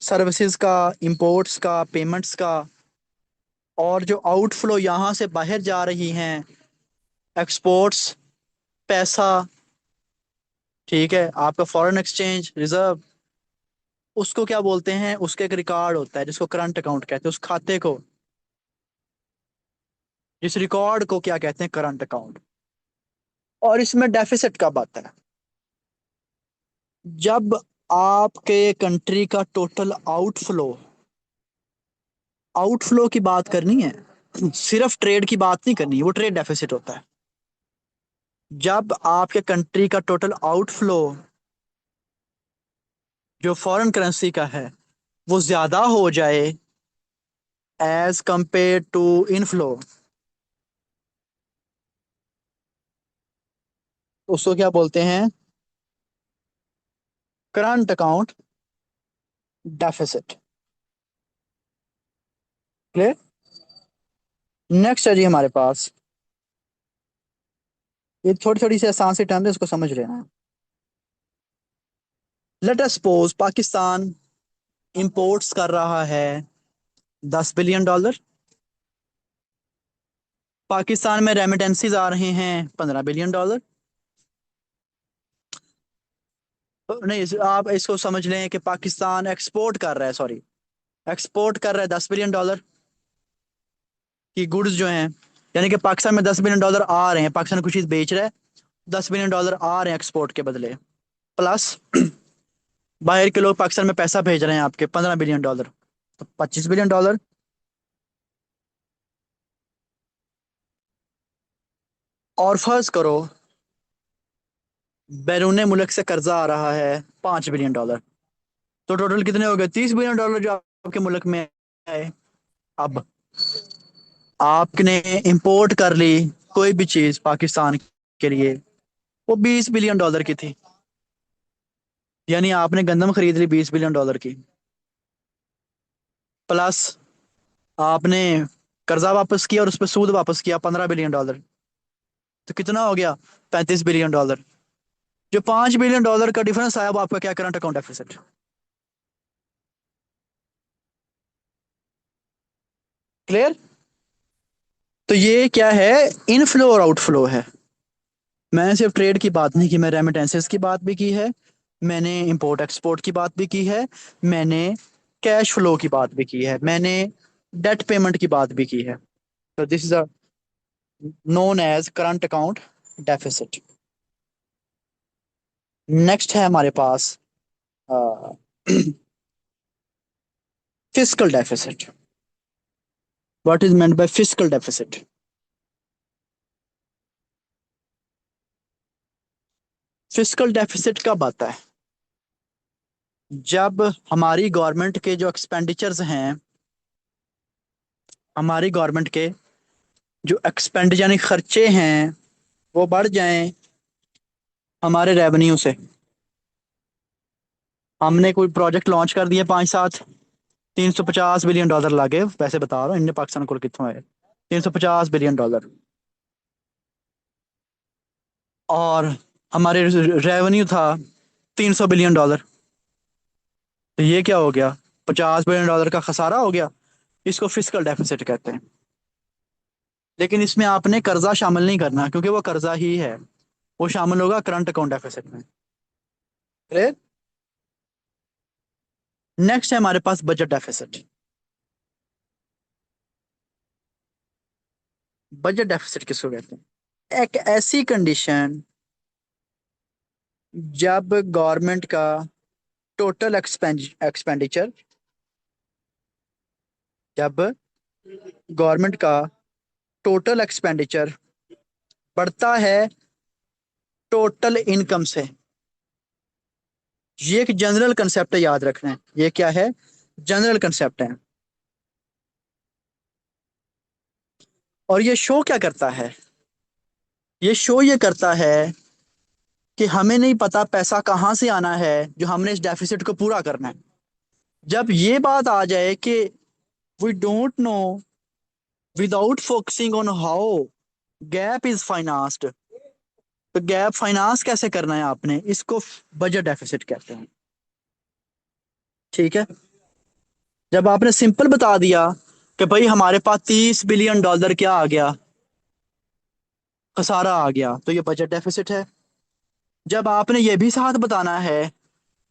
सर्विसेज का, इंपोर्ट्स का, पेमेंट्स का, और जो आउटफ्लो यहाँ से बाहर जा रही हैं, एक्सपोर्ट्स, पैसा, ठीक है, आपका फॉरेन एक्सचेंज रिजर्व, उसको क्या बोलते हैं, उसका एक रिकॉर्ड होता है जिसको करंट अकाउंट कहते हैं, उस खाते को, जिस रिकॉर्ड को क्या कहते हैं, करंट अकाउंट। और इसमें डेफिसिट कब आता है? जब आपके कंट्री का टोटल आउटफ्लो, आउटफ्लो की बात करनी है, सिर्फ ट्रेड की बात नहीं करनी, वो ट्रेड डेफिसिट होता है। जब आपके कंट्री का टोटल आउटफ्लो जो फॉरेन करेंसी का है वो ज्यादा हो जाए एज कंपेयर टू इनफ्लो, उसको क्या बोलते हैं, current account deficit. Clear? Next है जी हमारे पास, ये थोड़ी थोड़ी सी आसान सी टर्म है, इसको समझ लेना। Late us suppose Pakistan imports कर रहा है $10 बिलियन, पाकिस्तान में रेमिटेंसीज आ रहे हैं $15 बिलियन। नहीं, आप इसको समझ लें कि पाकिस्तान एक्सपोर्ट कर रहा है, सॉरी, एक्सपोर्ट कर रहा है $10 बिलियन की गुड्स जो हैं, यानी कि पाकिस्तान में $10 बिलियन आ रहे हैं, पाकिस्तान कुछ चीज बेच रहा है, $10 बिलियन आ रहे हैं एक्सपोर्ट के बदले, प्लस बाहर के लोग पाकिस्तान में पैसा भेज रहे हैं आपके $15 बिलियन, तो $25 बिलियन। और फर्ज करो बैरून मुल्क से कर्जा आ रहा है $5 बिलियन, तो टोटल कितने हो गए, $30 बिलियन जो आपके मुल्क में है। अब आपने इंपोर्ट कर ली कोई भी चीज पाकिस्तान के लिए, वो $20 बिलियन की थी, यानी आपने गंदम खरीद ली $20 बिलियन की, प्लस आपने कर्जा वापस किया और उस पर सूद वापस किया $15 बिलियन, तो कितना हो गया, $35 बिलियन। जो $5 बिलियन का डिफरेंस आया वो आपका क्या, करंट अकाउंट डेफिसिट। क्लियर? तो ये क्या है, इनफ्लो और आउटफ्लो है। मैंने सिर्फ ट्रेड की बात नहीं की, मैं रेमिटेंसेस की बात भी की है, मैंने इंपोर्ट एक्सपोर्ट की बात भी की है, मैंने कैश फ्लो की बात भी की है, मैंने डेट पेमेंट की बात भी की है। तो this is a known as current account deficit. Next है हमारे पास fiscal deficit. What is meant by fiscal deficit? Fiscal deficit कब आता है? जब हमारी गवर्नमेंट के जो एक्सपेंडिचर्स हैं, हमारी गवर्नमेंट के जो एक्सपेंड यानी खर्चे हैं वो बढ़ जाएं हमारे रेवेन्यू से। हमने कोई प्रोजेक्ट लॉन्च कर दिए 5 सात, $350 बिलियन लागे, वैसे बता रहा हूँ इंडिया पाकिस्तान को कितों है, $350 बिलियन, और हमारे रेवेन्यू था $300 बिलियन। तो ये क्या हो गया, $50 बिलियन का खसारा हो गया। इसको फिस्कल डेफिसिट कहते हैं। लेकिन इसमें आपने कर्जा शामिल नहीं करना क्योंकि वो कर्जा ही है, वो शामिल होगा करंट अकाउंट डेफिसिट में। Clear? नेक्स्ट है हमारे पास बजट डेफिसिट। बजट डेफिसिट किसको कहते हैं? एक ऐसी कंडीशन जब गवर्नमेंट का टोटल एक्सपेंडिचर, जब गवर्नमेंट का टोटल एक्सपेंडिचर बढ़ता है टोटल इनकम से। ये एक जनरल कंसेप्ट है, याद रखना है, ये क्या है, जनरल कंसेप्ट है। और ये शो क्या करता है, ये शो ये करता है कि हमें नहीं पता पैसा कहाँ से आना है जो हमने इस डेफिसिट को पूरा करना है। जब ये बात आ जाए कि we don't know without focusing on how gap is financed, तो गैप फाइनांस कैसे करना है आपने, इसको बजट डेफिसिट कहते हैं। ठीक है, जब आपने सिंपल बता दिया कि भाई हमारे पास $30 बिलियन क्या आ गया, खसारा आ गया, तो ये बजट डेफिसिट है। जब आपने ये भी साथ बताना है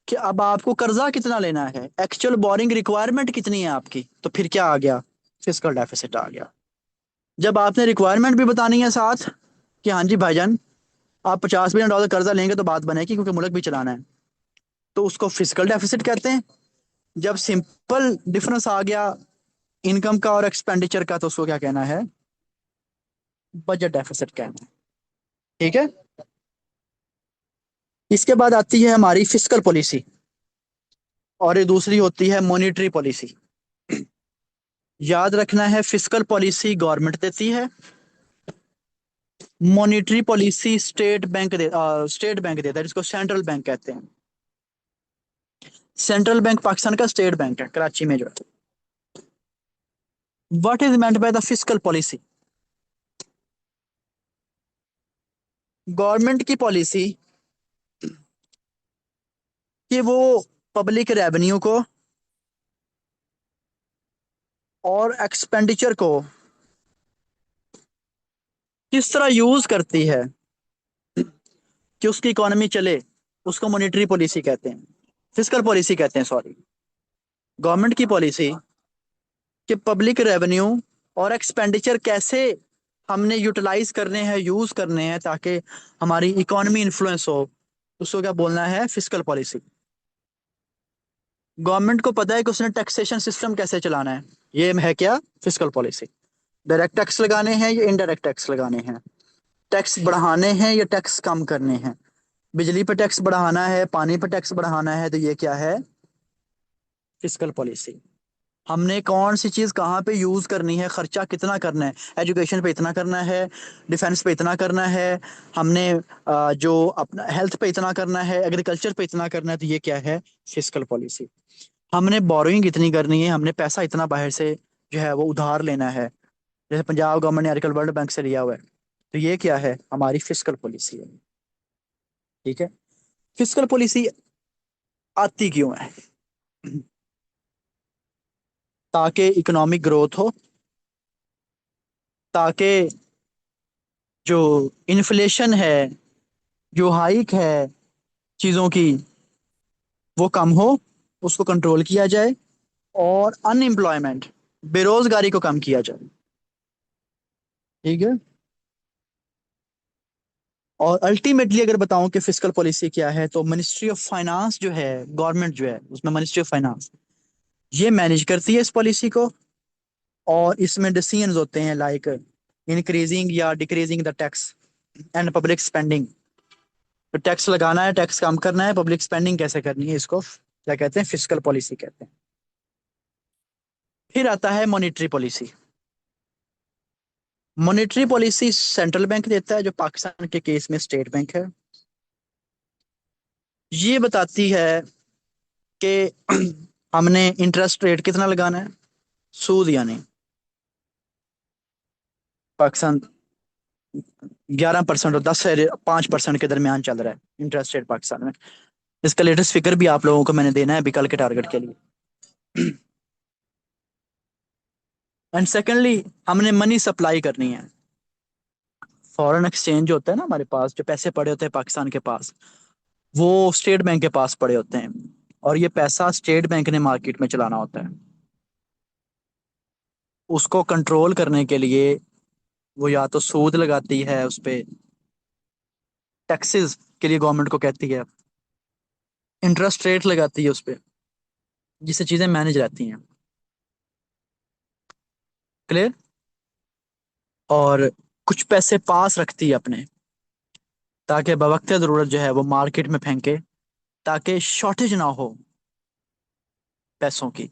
कि अब आपको कर्जा कितना लेना है, एक्चुअल बोरिंग रिक्वायरमेंट कितनी है आपकी, तो फिर क्या आ गया? फिस्कल डेफिसिट आ गया। जब आपने रिक्वायरमेंट भी बतानी है साथ कि हाँ जी भाईजान, आप $50 बिलियन कर्जा लेंगे तो बात बनेगी क्योंकि मुल्क भी चलाना है, तो उसको फिजिकल डेफिसिट कहते हैं। जब सिंपल डिफरेंस आ गया इनकम का और एक्सपेंडिचर का, तो उसको क्या कहना है? बजट डेफिसिट कहना है। ठीक है। इसके बाद आती है हमारी फिजिकल पॉलिसी, और ये दूसरी होती है मॉनेटरी पॉलिसी। याद रखना है, फिजिकल पॉलिसी गवर्नमेंट देती है, मॉनेटरी पॉलिसी स्टेट बैंक देता है, जिसको सेंट्रल बैंक कहते हैं। सेंट्रल बैंक पाकिस्तान का स्टेट बैंक है, कराची में जो है। What is meant by the physical policy? Government की पॉलिसी कि वो पब्लिक रेवेन्यू को और एक्सपेंडिचर को किस तरह यूज करती है कि उसकी इकोनॉमी चले, उसको मॉनेटरी पॉलिसी कहते हैं, फिजिकल पॉलिसी कहते हैं, सॉरी। गवर्नमेंट की पॉलिसी कि पब्लिक रेवेन्यू और एक्सपेंडिचर कैसे हमने यूटिलाइज करने हैं, यूज करने हैं, ताकि हमारी इकोनॉमी इन्फ्लुएंस हो, उसको क्या बोलना है? Physical policy. गवर्नमेंट को पता है कि उसने टैक्सेशन सिस्टम कैसे चलाना है, ये है क्या? Physical policy. डायरेक्ट टैक्स लगाने हैं या इनडायरेक्ट टैक्स लगाने हैं, टैक्स बढ़ाने हैं या टैक्स कम करने हैं, बिजली पे टैक्स बढ़ाना है, पानी पे टैक्स बढ़ाना है, तो ये क्या है? Physical policy. हमने कौन सी चीज कहाँ पे यूज करनी है, खर्चा कितना करना है, एजुकेशन पे इतना करना है, डिफेंस पे इतना करना है, हमने जो अपना हेल्थ पे इतना करना है, एग्रीकल्चर पे इतना करना है, तो ये क्या है? Physical policy. हमने बोरोइंग इतनी करनी है, हमने पैसा इतना बाहर से जो है वो उधार लेना है, जैसे पंजाब गवर्नमेंट ने आजकल वर्ल्ड बैंक से लिया हुआ है, तो ये क्या है? हमारी फिजिकल पॉलिसी है। ठीक है। फिजिकल पॉलिसी आती क्यों है? ताकि इकोनॉमिक ग्रोथ हो, ताकि जो इन्फ्लेशन है, जो हाइक है चीजों की, वो कम हो, उसको कंट्रोल किया जाए, और अनएम्प्लॉयमेंट, बेरोजगारी को कम किया जाए। ठीक है। और अल्टीमेटली अगर बताऊं कि फिजिकल पॉलिसी क्या है, तो मिनिस्ट्री ऑफ फाइनेंस जो है, गवर्नमेंट जो है, उसमें मिनिस्ट्री ऑफ फाइनेंस ये मैनेज करती है इस पॉलिसी को, और इसमें डिसीजंस होते हैं लाइक इंक्रीजिंग या decreasing the tax and public spending. तो टैक्स लगाना है, टैक्स कम करना है, पब्लिक स्पेंडिंग कैसे करनी है, इसको क्या कहते हैं? फिजिकल पॉलिसी कहते हैं। फिर आता है monetary policy. Monetary policy central bank देता है, जो पाकिस्तान के केस में स्टेट बैंक है। ये बताती है कि हमने इंटरेस्ट रेट कितना लगाना है, सूद यानी। पाकिस्तान 11% और 10 से 5% के दरमियान चल रहा है इंटरेस्ट रेट पाकिस्तान में। इसका लेटेस्ट फिगर भी आप लोगों को मैंने देना है अभी कल के टारगेट के लिए। एंड सेकेंडली, हमने मनी सप्लाई करनी है। फॉरेन एक्सचेंज होता है ना हमारे पास, जो पैसे पड़े होते हैं पाकिस्तान के पास, वो स्टेट बैंक के पास पड़े होते हैं, और ये पैसा स्टेट बैंक ने मार्केट में चलाना होता है। उसको कंट्रोल करने के लिए वो या तो सूद लगाती है उस पे, टैक्सेस के लिए गवर्नमेंट को कहती है, इंटरेस्ट रेट लगाती है उस पे, जिससे चीजें मैनेज रहती हैं। क्लियर? और कुछ पैसे पास रखती है अपने, ताकि बवक्त जरूरत जो है वो मार्केट में फेंके, ताकि शॉर्टेज ना हो पैसों की।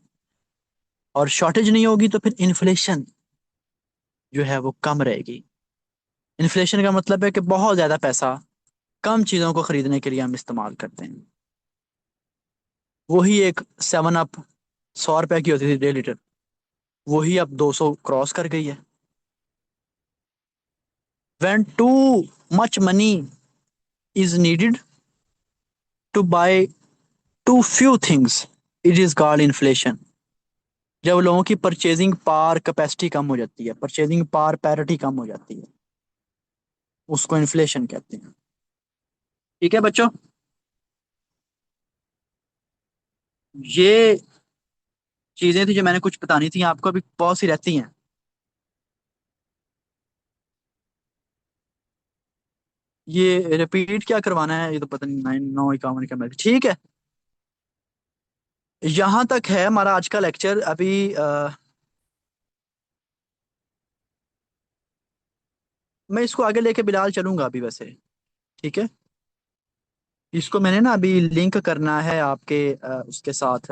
और शॉर्टेज नहीं होगी तो फिर इन्फ्लेशन जो है वो कम रहेगी। इन्फ्लेशन का मतलब है कि बहुत ज्यादा पैसा कम चीजों को खरीदने के लिए हम इस्तेमाल करते हैं। वही एक 7 अप 100 रुपए की होती थी 1.5 लीटर, वही अब 200 क्रॉस कर गई है। when too much money is needed to buy too few things, it is called inflation। जब लोगों की परचेजिंग पावर कैपेसिटी कम हो जाती है, परचेजिंग पावर पैरिटी कम हो जाती है, उसको इन्फ्लेशन कहते हैं। ठीक है बच्चों, ये चीजें थी जो मैंने कुछ बतानी थी आपको, अभी बहुत सी रहती हैं। ये रिपीट क्या करवाना है, ये तो पता नहीं, 9 9 51 का मैच, ठीक है। यहाँ तक है हमारा आज का लेक्चर। अभी मैं इसको आगे लेके बिलाल चलूंगा अभी वैसे। ठीक है, इसको मैंने ना अभी लिंक करना है आपके उसके साथ,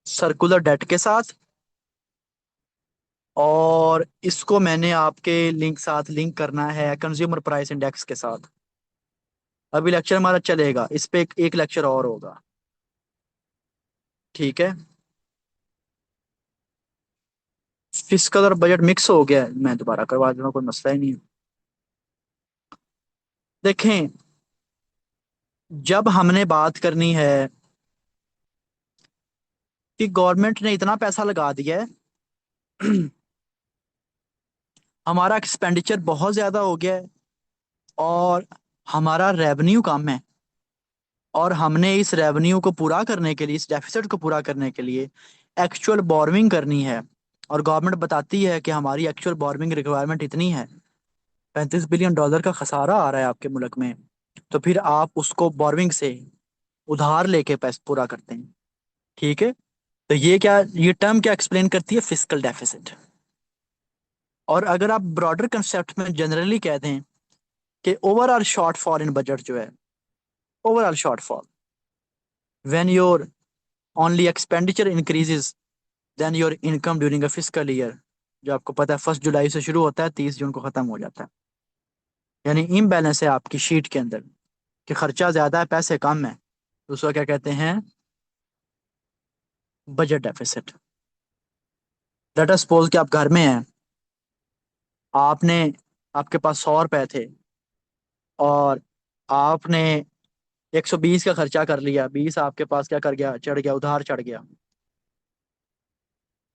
सर्कुलर डेट के साथ। और इसको मैंने आपके लिंक साथ लिंक करना है कंज्यूमर प्राइस इंडेक्स के साथ। अभी लेक्चर हमारा चलेगा इस पे, एक लेक्चर और होगा। ठीक है, फिस्कल और बजट मिक्स हो गया है, मैं दोबारा करवा दूंगा, कोई मसला ही नहीं है। देखें, जब हमने बात करनी है कि गवर्नमेंट ने इतना पैसा लगा दिया है, हमारा एक्सपेंडिचर बहुत ज्यादा हो गया है, और हमारा रेवेन्यू कम है, और हमने इस रेवेन्यू को पूरा करने के लिए, इस डेफिसिट को पूरा करने के लिए एक्चुअल बोरविंग करनी है। और गवर्नमेंट बताती है कि हमारी एक्चुअल बोरविंग रिक्वायरमेंट इतनी है, $35 बिलियन का खसारा आ रहा है आपके मुल्क में। तो फिर आप उसको बोरविंग से उधार लेके पैसे पूरा करते हैं। ठीक है, तो ये टर्म क्या एक्सप्लेन करती है, फिस्कल डेफिसिट। और अगर आप ब्रॉडर कंसेप्ट में जनरली कह दें कि ओवरऑल शॉर्टफॉल इन बजट जो है, overall shortfall, when your only expenditure increases then your income during a fiscal year, जो आपको पता है 1 जुलाई से शुरू होता है, 30 जून को खत्म हो जाता है। यानी इम्बैलेंस है आपकी शीट के अंदर, कि खर्चा ज्यादा है पैसे कम है, तो उसको क्या कहते हैं, budget deficit. Late us suppose कि आप घर में हैं, आपने, आपके पास 100 रुपए थे, और आपने 120 का खर्चा कर लिया, 20 आपके पास क्या कर गया, चढ़ गया, उधार चढ़ गया।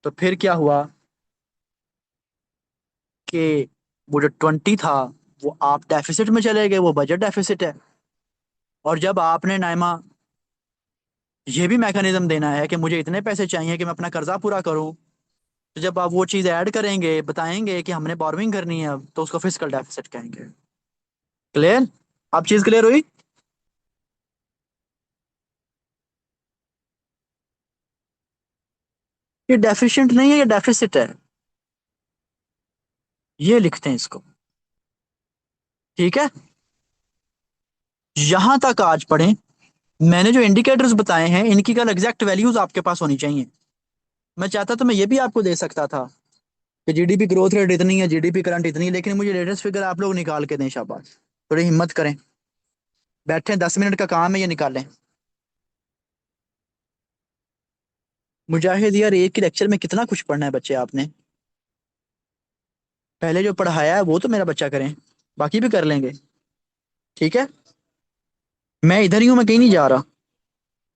तो फिर क्या हुआ कि वो जो 20 था, वो आप डेफिसिट में चले गए, वो बजट डेफिसिट है। और जब आपने नाइमा ये भी मैकेनिज्म देना है कि मुझे इतने पैसे चाहिए कि मैं अपना कर्जा पूरा करूं, तो जब आप वो चीज़ ऐड करेंगे, बताएंगे कि हमने बोरविंग करनी है, तो उसको फिस्कल डेफिसिट कहेंगे। क्लियर? अब चीज क्लियर हुई? ये डेफिशिएंट नहीं है, ये डेफिसिट है, ये लिखते हैं इसको। ठीक है, यहां तक आज पढ़ें। मैंने जो इंडिकेटर्स बताए हैं, इनकी कल एग्जैक्ट वैल्यूज आपके पास होनी चाहिए। मैं चाहता तो मैं ये भी आपको दे सकता था कि जीडीपी ग्रोथ रेट इतनी है, जीडीपी करंट इतनी है, लेकिन मुझे लेटेस्ट फिगर आप लोग निकाल के दें, शाबाश। थोड़ी हिम्मत करें, बैठे 10 मिनट का काम है, ये निकालें। मुजाहिद यार, एक ही लेक्चर में कितना कुछ पढ़ना है बच्चे आपने? पहले जो पढ़ाया है वो तो मेरा बच्चा करें, बाकी भी कर लेंगे। ठीक है, मैं इधर ही हूँ, मैं कहीं नहीं जा रहा।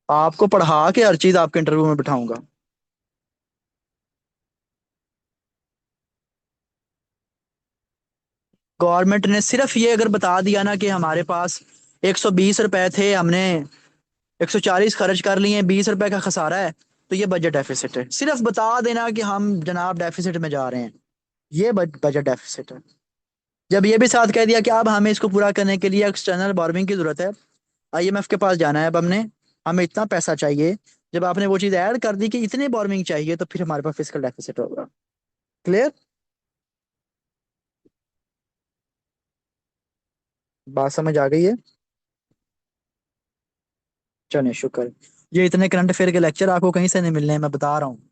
आपको पढ़ा के हर चीज आपके इंटरव्यू में बिठाऊंगा। गवर्नमेंट ने सिर्फ ये अगर बता दिया ना कि हमारे पास 120 रुपए थे, हमने 140 खर्च कर लिए, 20 रुपए का खसारा है, तो ये बजट डेफिसिट है। सिर्फ बता देना कि हम जनाब डेफिसिट में जा रहे हैं, ये बजट डेफिसिट है। जब ये भी साथ कह दिया कि अब हमें इसको पूरा करने के लिए एक्सटर्नल बोरविंग की जरूरत है, आईएमएफ के पास जाना है, अब हमने, हमें इतना पैसा चाहिए, जब आपने वो चीज ऐड कर दी कि इतने बोरविंग चाहिए, तो फिर हमारे पास फिस्कल डेफिसिट होगा। क्लियर? बात समझ आ गई है? चलिए शुक्र है। ये इतने करंट अफेयर के लेक्चर आपको कहीं से नहीं मिलने हैं, मैं बता रहा हूँ।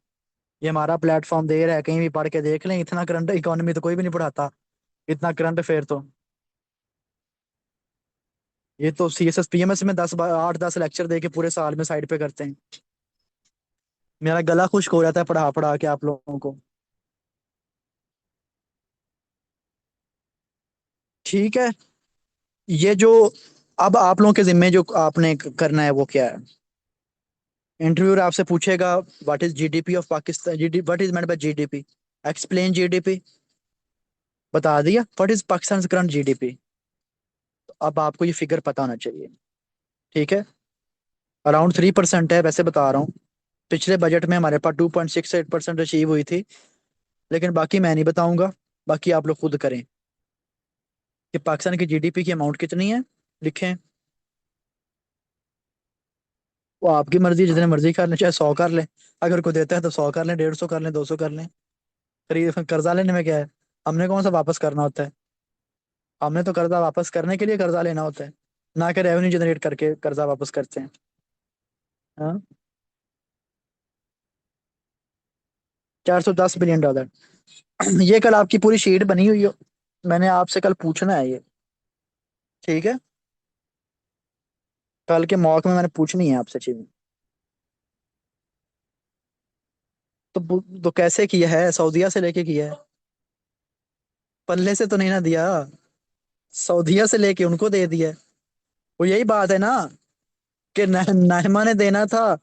ये हमारा प्लेटफॉर्म दे रहा है, कहीं भी पढ़ के देख लें, इतना करंट इकोनॉमी तो कोई भी नहीं पढ़ाता, इतना करंट अफेयर तो। ये तो सीएसएस पीएमएस में 8 10 लेक्चर दे के पूरे साल में साइड पे करते हैं। मेरा गला खुश्क हो जाता है पढ़ा पढ़ा के आप लोगों को। ठीक है, ये जो अब आप लोगों के जिम्मे जो आपने करना है वो क्या है, इंटरव्यूअर आपसे पूछेगा what is GDP of Pakistan, GD what is meant bye GDP, explain GDP, बता दिया what is Pakistan current GDP. अब आपको ये फिगर पता होना चाहिए। ठीक है, अराउंड 3% है वैसे बता रहा हूँ। पिछले बजट में हमारे पास 2.68% अचीव हुई थी। लेकिन बाकी मैं नहीं बताऊंगा, बाकी आप लोग खुद करें कि पाकिस्तान की जीडीपी की अमाउंट कितनी है, लिखें। वो आपकी मर्जी, जितने मर्जी कर लें, चाहे 100 कर लें। अगर कोई देता है तो 100 कर लें, 150 कर लें, 200 कर लें। खरीद कर्जा लेने में क्या है? हमने कौन सा वापस करना होता है? हमने तो कर्जा वापस करने के लिए कर्जा लेना होता है, ना कि रेवेन्यू जनरेट करके कर्जा वापस करते हैं। हाँ, $410 बिलियन। ये कल आपकी पूरी शीट बनी हुई हो, मैंने आपसे कल पूछना है ये। ठीक है, कल के मॉक में मैंने पूछनी है आपसे चीज। तो कैसे किया है? सऊदीया से लेके किया है? पल्ले से तो नहीं ना दिया, सऊदीया से लेके उनको दे दिया है। वो यही बात है ना, कि नाइमा ने देना था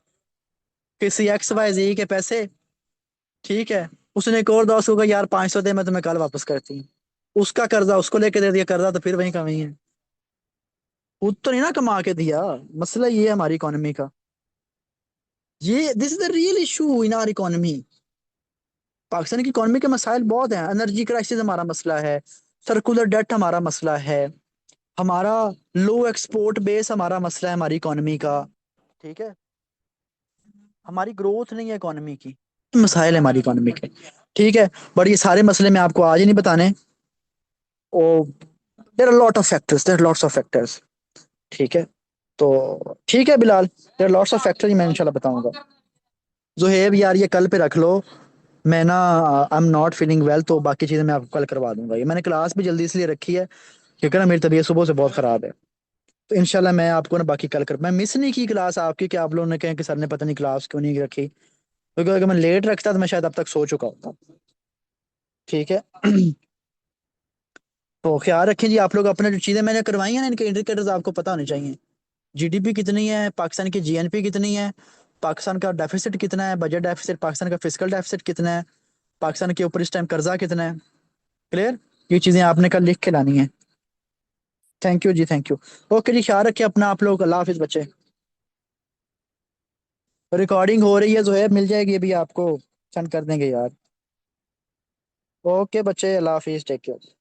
किसी XYZ के पैसे। ठीक है, उसने एक और दोस्त को कहा यार 500 दे, मैं तुम्हें कल वापस करती हूँ। उसका कर्जा उसको लेके दे दिया, कर्जा तो फिर वही कमी है। खुद तो नहीं ना कमा के दिया। मसला ये है हमारी इकोनॉमी का। ये this is the real issue in our economy. Pakistan की इकोनॉमी के मसाइल बहुत हैं। एनर्जी क्राइसिस हमारा मसला है, सर्कुलर डेट हमारा मसला है, हमारा लो एक्सपोर्ट बेस हमारा मसला है हमारी इकोनॉमी का। ठीक है, हमारी ग्रोथ नहीं है इकोनॉमी की, मसाइल है हमारी इकोनॉमी के। ठीक है, बट ये सारे मसले मैं आपको आज ही नहीं बताने। Oh, there are lot of factors, there are lots of factors. ठीक है, तो ठीक है Bilal, there are lots of factors, मैं इंशाल्लाह बताऊंगा। जोहेब यार ये कल पे रख लो। मैं ना, I am not feeling well, तो बाकी चीजें मैं आपको कल करवा दूंगा। ये मैंने क्लास भी जल्दी इसलिए रखी है क्योंकि ना मेरी तबीयत सुबह से बहुत खराब है। तो इंशाल्लाह मैं आपको ना बाकी कल कर, मैं मिस नहीं की क्लास आपकी कि आप लोगों ने कहा कि सर ने पता नहीं क्लास क्यों नहीं रखी, क्योंकि अगर मैं लेट रखता तो मैं शायद अब तक सो चुका होता। ठीक है। तो ख्याल रखें जी आप लोग अपने, जो चीजें मैंने करवाई हैं ना इनके इंडिकेटर्स आपको पता होने चाहिए। जीडीपी कितनी है, पाकिस्तान की जीएनपी कितनी है, पाकिस्तान का डेफिसिट कितना है, बजट डेफिसिट, पाकिस्तान का फिजिकल डेफिसिट कितना है, पाकिस्तान के ऊपर इस टाइम कर्जा कितना है। क्लियर? ये चीजें आपने कल लिख के लानी है। थैंक यू जी, थैंक यू। ओके जी, ख्याल रखिए अपना आप लोग, अल्लाह हाफिज बच्चे। रिकॉर्डिंग हो रही है जोहेब, मिल जाएगी अभी आपको, सेंड कर देंगे यार। ओके बच्चे, अल्लाह हाफिज, टेक केयर।